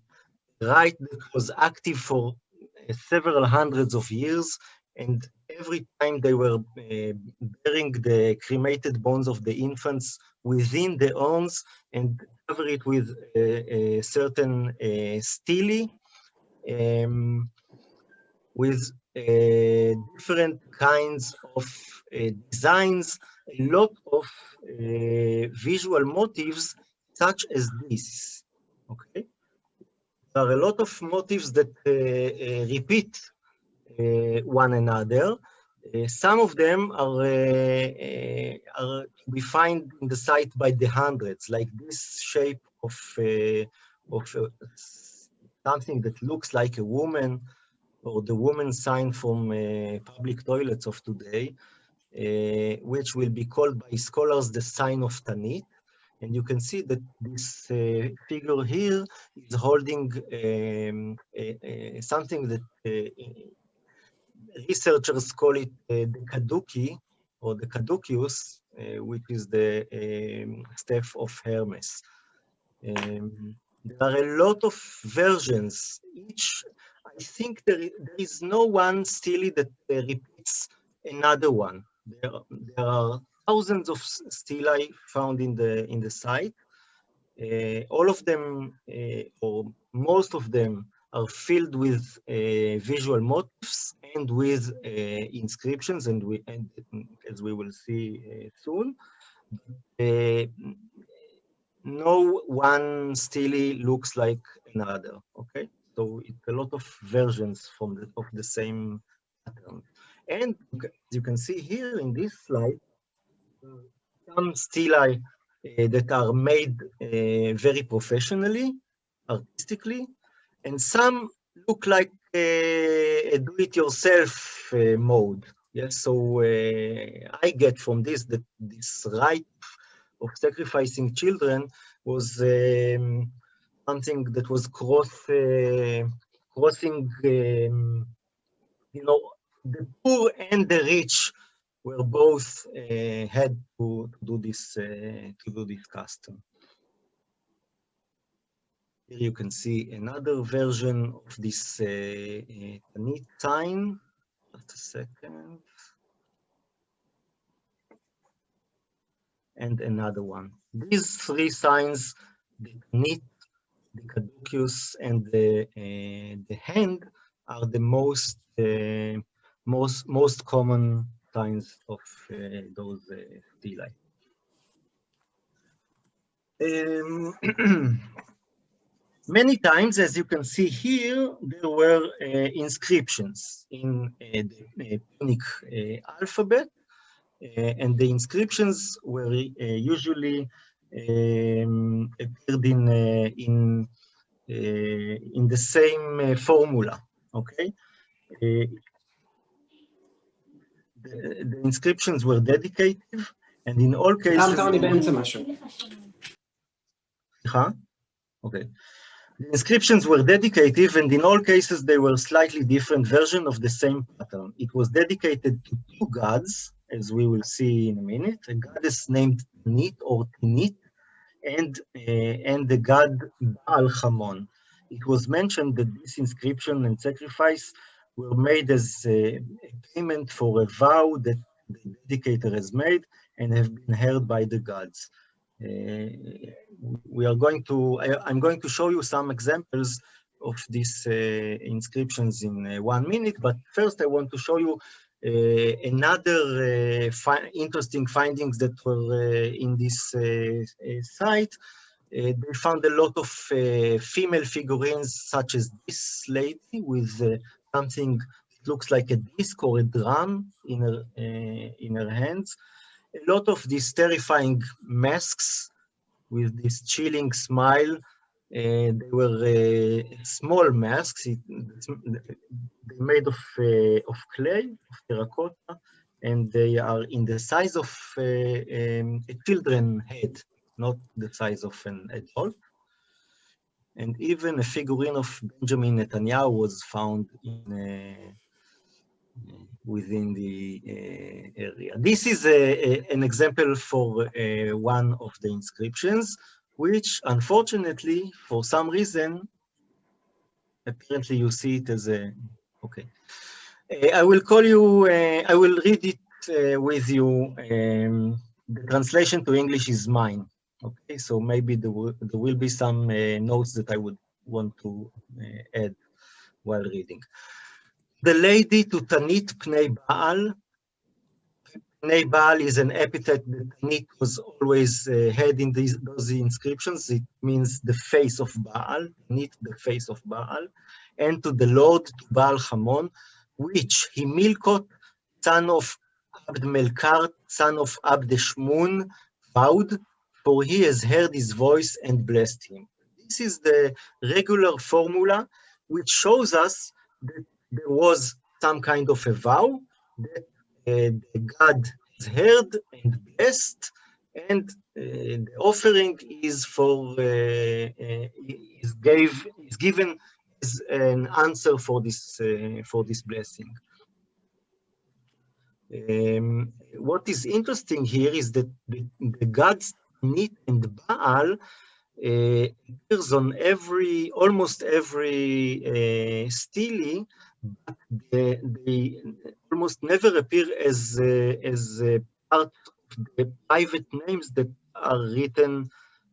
right that was active for several hundreds of years, and every time they were burying the cremated bones of the infants within the urns and cover it with a certain stele, with different kinds of designs, a lot of visual motifs such as this, okay? There are a lot of motifs that repeat one another. Some of them are we find in the site by the hundreds, like this shape of something that looks like a woman, or the woman sign from public toilets of today, which will be called by scholars the sign of Tanit. And you can see that this figure here is holding something that researchers call it the Kaduki, or the Caduceus, which is the Staff of Hermes. There are a lot of versions. I think there is no one stele that repeats another one. There are thousands of stelae found in the site. All of them, or most of them, are filled with visual motifs and with inscriptions, and as we will see soon. No one stele looks like another, okay? So it's a lot of versions of the same pattern. And you can see here in this slide, some stelae that are made very professionally, artistically, and some look like a do-it-yourself mode. Yes, so I get from this that this rite of sacrificing children was something that was crossing, you know, the poor and the rich were both had to do this custom. Here you can see another version of this Tanit sign. Just a second. And another one. These three signs, the Tanit, the caduceus, and the hand, are the most common signs of those stelae. Many times, as you can see here, there were inscriptions in the Punic alphabet, and the inscriptions were usually appeared in the same formula. Okay, the inscriptions were dedicative, and in all cases. Okay. The inscriptions were dedicative, and in all cases, they were slightly different version of the same pattern. It was dedicated to two gods, as we will see in a minute, a goddess named Tanit or Tinit, and the god Baal Hamon. It was mentioned that this inscription and sacrifice were made as a payment for a vow that the dedicator has made and have been held by the gods. I'm going to show you some examples of these inscriptions in 1 minute, but first I want to show you another interesting findings that were in this site. They found a lot of female figurines, such as this lady with something that looks like a disc or a drum in her hands. A lot of these terrifying masks with this chilling smile. They were small masks. They're made of clay, of terracotta, and they are in the size of a children's head, not the size of an adult. And even a figurine of Benjamin Netanyahu was found within the area. This is an example for one of the inscriptions, which unfortunately, for some reason, apparently you see it as a, okay. I will read it with you. The translation to English is mine. Okay, so maybe there will be some notes that I would want to add while reading. The lady to Tanit Pnei Baal. Pnei Baal is an epithet that Tanit was always had in those inscriptions. It means the face of Baal, Tanit, the face of Baal. And to the Lord, to Baal Hamon, which Himilkot, son of Abd Melkart, son of Abd Shmun, vowed, for he has heard his voice and blessed him. This is the regular formula, which shows us that there was some kind of a vow that the God has heard and blessed, and the offering is given as an answer for this blessing. What is interesting here is that the gods Tanit and Baal appears on almost every stele, but they almost never appear as part of the private names that are written,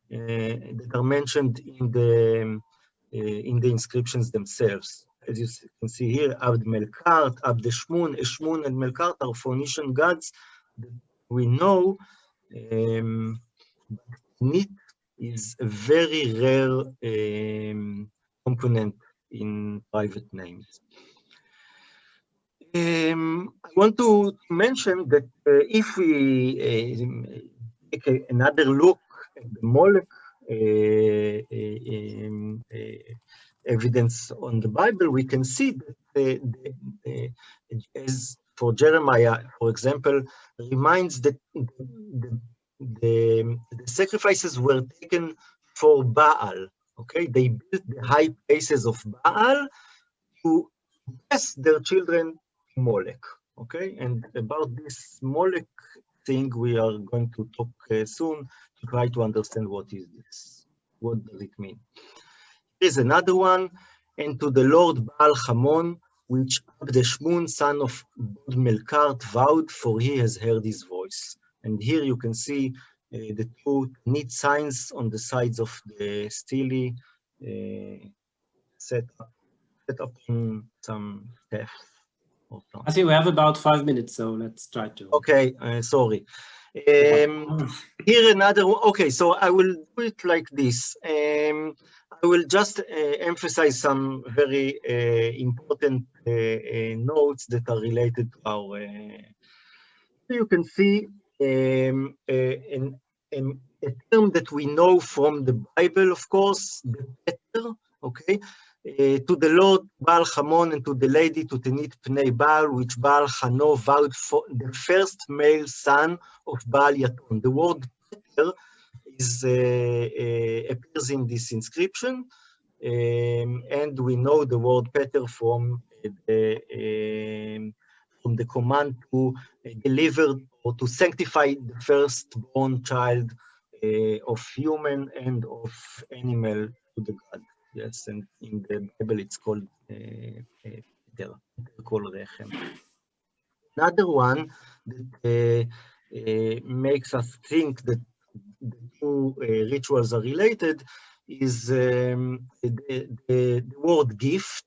that are mentioned in the inscriptions themselves. As you can see here, Abd Melkart, Abd Eshmun, Eshmun and Melkart are Phoenician gods that we know. Tanit is a very rare component in private names. I want to mention that if we take another look at the Molek evidence on the Bible, we can see that as for Jeremiah, for example, reminds that the sacrifices were taken for Baal. Okay, they built the high places of Baal to pass their children to Molek. Okay, and about this Molek thing, we are going to talk soon to try to understand what is this. What does it mean? Here's another one. And to the Lord Baal Hamon, which Abd Eshmun, son of Bod Melkart, vowed, for he has heard his voice. And here you can see the two neat signs on the sides of the stele set up on some thefts. I think we have about 5 minutes, so let's try to. Okay, sorry. Here another one. Okay, so I will do it like this. I will just emphasize some very important notes that are related to our. You can see a term that we know from the Bible, of course, the Peter, okay? To the Lord Baal Hamon and to the lady to Tanit Pnei Baal, which Baal Hano vowed for the first male son of Baal Yaton. The word Peter appears in this inscription, and we know the word Peter from the command to deliver or to sanctify the firstborn child of human and of animal to the God. Yes, and in the Bible it's called Peter, called Rechem. Another one that makes us think that the two rituals are related is the word gift,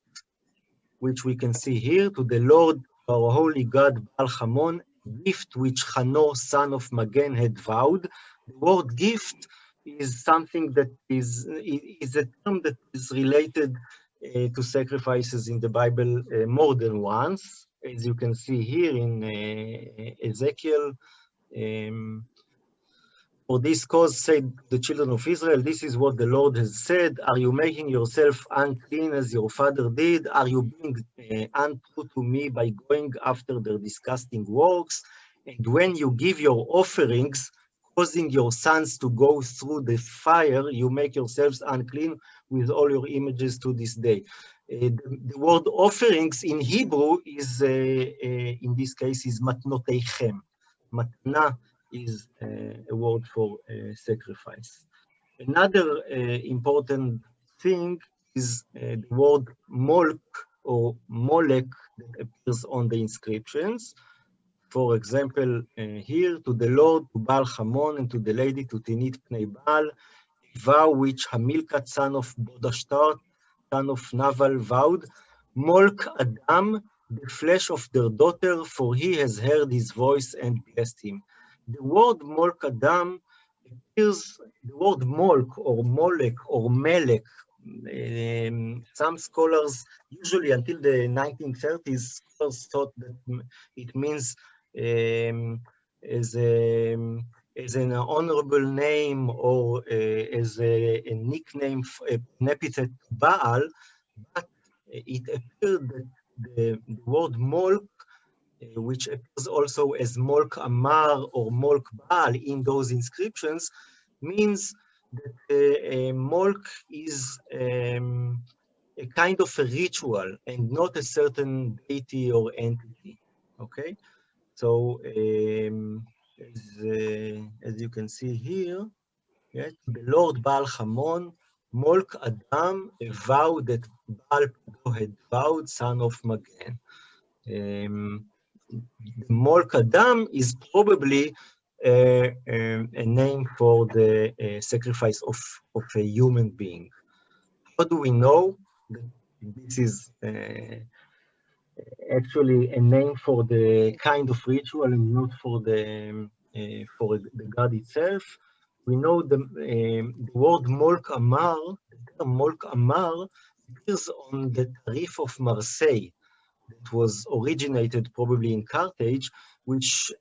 which we can see here, to the Lord, our holy God, Baal Hamon, gift which Hano, son of Magen, had vowed. The word gift is something that is a term that is related to sacrifices in the Bible more than once, as you can see here in Ezekiel. For this cause, said the children of Israel, this is what the Lord has said. Are you making yourself unclean as your father did? Are you being untrue to me by going after their disgusting works? And when you give your offerings, causing your sons to go through the fire, you make yourselves unclean with all your images to this day. The word offerings in Hebrew is, in this case, is matnoteichem. Matna is a word for sacrifice. Another important thing is the word Molek or Molek that appears on the inscriptions. For example, here, to the Lord, to Baal Hamon, and to the lady, to Tanit Pnei Baal, vow which Hamilkat, son of Bodashtar, son of Naval, vowed, Molk Adam, the flesh of their daughter, for he has heard his voice and blessed him. The word Molk Adam appears, the word Molk or Molek or Melek. Some scholars, usually until the 1930s, scholars thought that it means as an honorable name or as a nickname, an epithet to Baal, but it appeared that the word Molk, which appears also as Molk Amar or Molk Baal in those inscriptions, means that Molk is a kind of a ritual and not a certain deity or entity, okay? So as you can see here, yes, the Lord Baal Hamon, Molk Adam, a vow that Baal Pado had vowed, son of Magen. Molk Adam is probably a name for the sacrifice of a human being. How do we know that this is actually a name for the kind of ritual and not for the god itself? We know the word Molk Amar, the term Molk Amar appears on the Tarif of Marseille that was originated probably in Carthage, which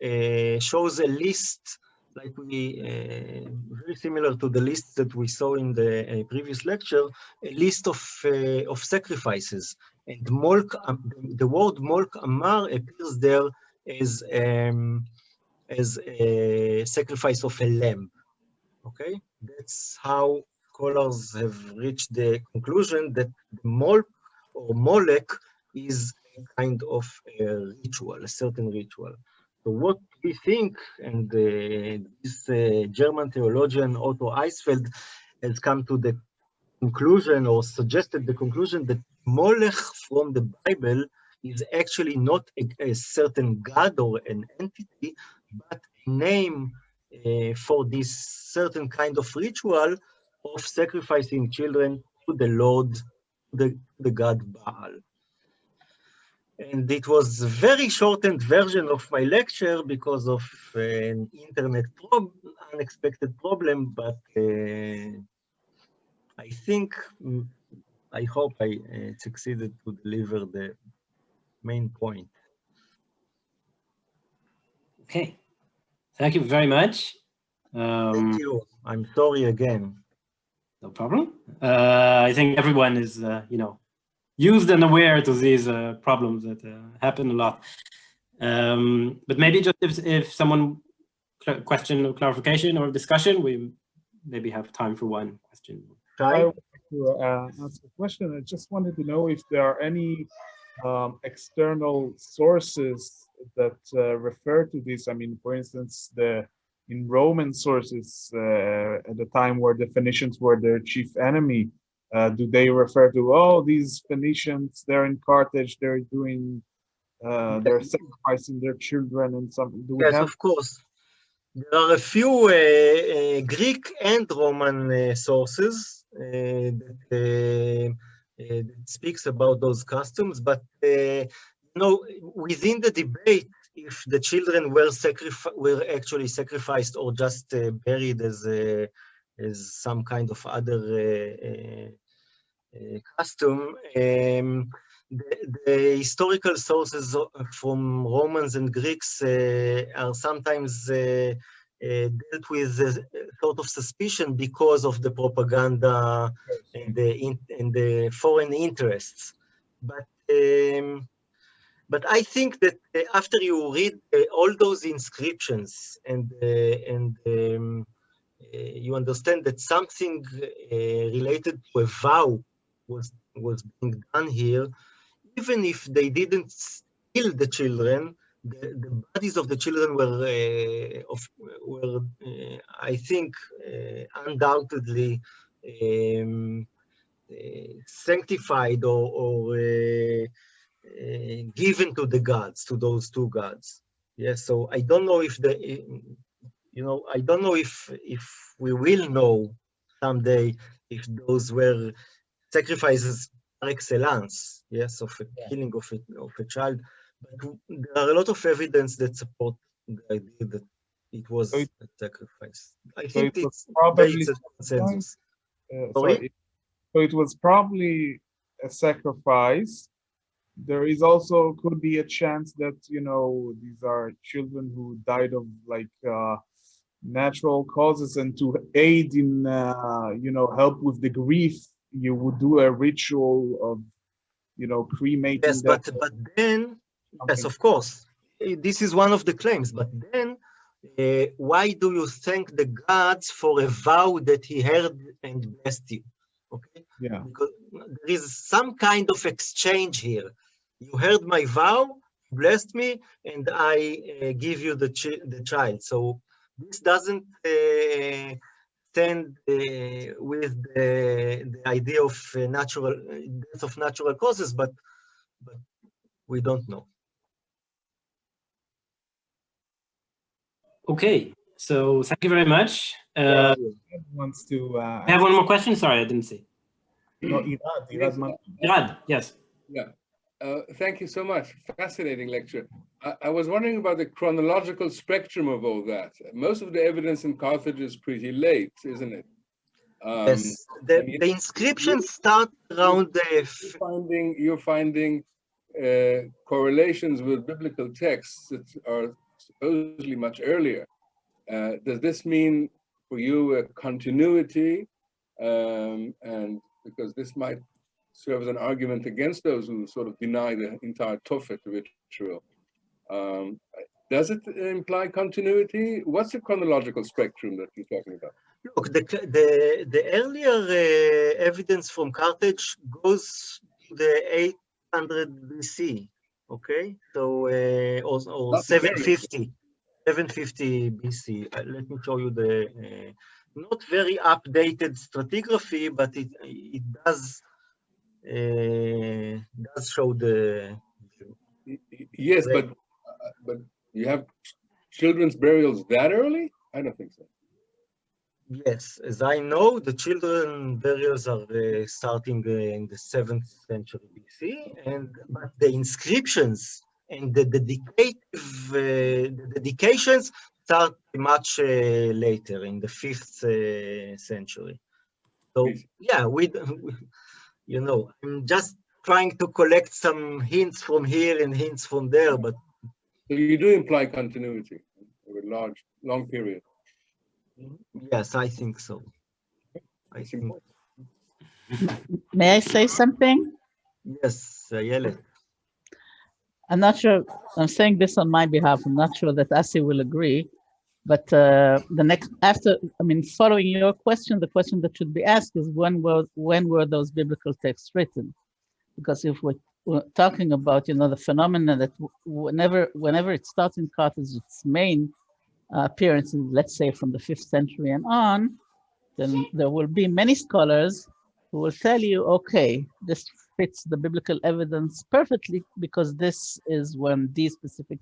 shows a list like very similar to the list that we saw in the previous lecture, a list of sacrifices. And the word Molk Amar appears there as a sacrifice of a lamb. Okay, that's how scholars have reached the conclusion that Molk or Molek is a kind of a ritual, a certain ritual. So what we think, and this German theologian Otto Eisfeld has come to the conclusion or suggested the conclusion that Molech from the Bible is actually not a certain god or an entity, but a name for this certain kind of ritual of sacrificing children to the Lord, the god Baal. And it was a very shortened version of my lecture because of an internet unexpected problem, but I think, I hope I succeeded to deliver the main point. Okay, thank you very much. Thank you. I'm sorry again. No problem. I think everyone is, used and aware to these problems that happen a lot. But maybe just if someone question or clarification or discussion, we maybe have time for one question. I want to ask a question. I just wanted to know if there are any external sources that refer to this. I mean, for instance, in Roman sources at the time where the Phoenicians were their chief enemy, do they refer to, oh, these Phoenicians, they're in Carthage, they're doing, they're sacrificing their children and something? Do we yes, have? of course. There are a few Greek and Roman sources that speaks about those customs, but within the debate, if the children were actually sacrificed or just buried as some kind of other custom, the historical sources from Romans and Greeks are sometimes dealt with sort of suspicion because of the propaganda and the foreign interests. But I think that after you read all those inscriptions and you understand that something related to a vow was being done here, even if they didn't kill the children, the bodies of the children were I think, undoubtedly sanctified or given to the gods, to those two gods. Yes, so I don't know if I don't know if we will know someday if those were sacrifices par excellence, yes, of a killing of a child. But there are a lot of evidence that support the idea that it was a sacrifice. I think it's probably a consensus. Sorry. So it was probably a sacrifice. There is also could be a chance that, these are children who died of like natural causes, and to aid in, help with the grief, you would do a ritual of, cremating. Yes, but then, yes, of course, this is one of the claims. But then, why do you thank the gods for a vow that he heard and blessed you? Okay. Yeah. Because there is some kind of exchange here. You heard my vow, blessed me, and I give you the child. So this doesn't stand with the idea of death of natural causes, but we don't know. Okay, so thank you very much. Wants to. I have one more question. Sorry, I didn't see. No, Irad Malkin. Irad, yes. Yeah. Thank you so much. Fascinating lecture. I was wondering about the chronological spectrum of all that. Most of the evidence in Carthage is pretty late, isn't it? Yes, the inscriptions start around the... You're finding correlations with biblical texts that are supposedly much earlier. Does this mean for you a continuity? And because this might serve as an argument against those who sort of deny the entire Tophet ritual. Does it imply continuity? What's the chronological spectrum that you're talking about? Look, the earlier evidence from Carthage goes to the 800 BC, okay? So, or 750 BC. Let me show you the not very updated stratigraphy, but it does show the... Yes, but you have children's burials that early? I don't think so. Yes, as I know, the children burials are starting in the 7th century BC, but the inscriptions and the dedications start much later, in the 5th century. So, yeah, you know, I'm just trying to collect some hints from here and hints from there, but... So you do imply continuity over a long period. Yes, I think so. May I say something? Yes, Yele. I'm not sure, I'm saying this on my behalf, I'm not sure that Assi will agree, but following your question, the question that should be asked is when were those biblical texts written? Because if we're talking about, the phenomena that whenever it starts in Carthage, its main appearance, let's say from the 5th century and on, then there will be many scholars who will tell you, okay, this fits the biblical evidence perfectly because this is when these specific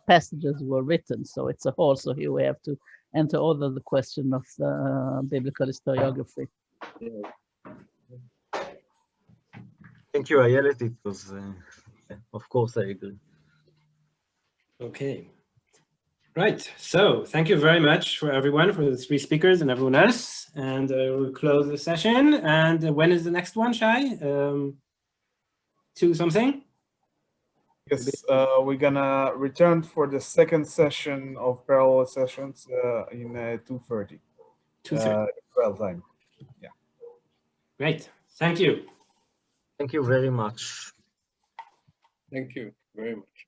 passages were written. So it's a whole. So here we have to enter all of the question of biblical historiography. Thank you, Ayelet. It was, of course, I agree. Okay. Right. So thank you very much for everyone, for the 3 speakers and everyone else. And we'll close the session. And when is the next one, Shai? 2 something? Yes, we're gonna return for the second session of parallel sessions in 2:30. 2:30. Well time. Yeah. Great. Thank you. Thank you very much. Thank you very much.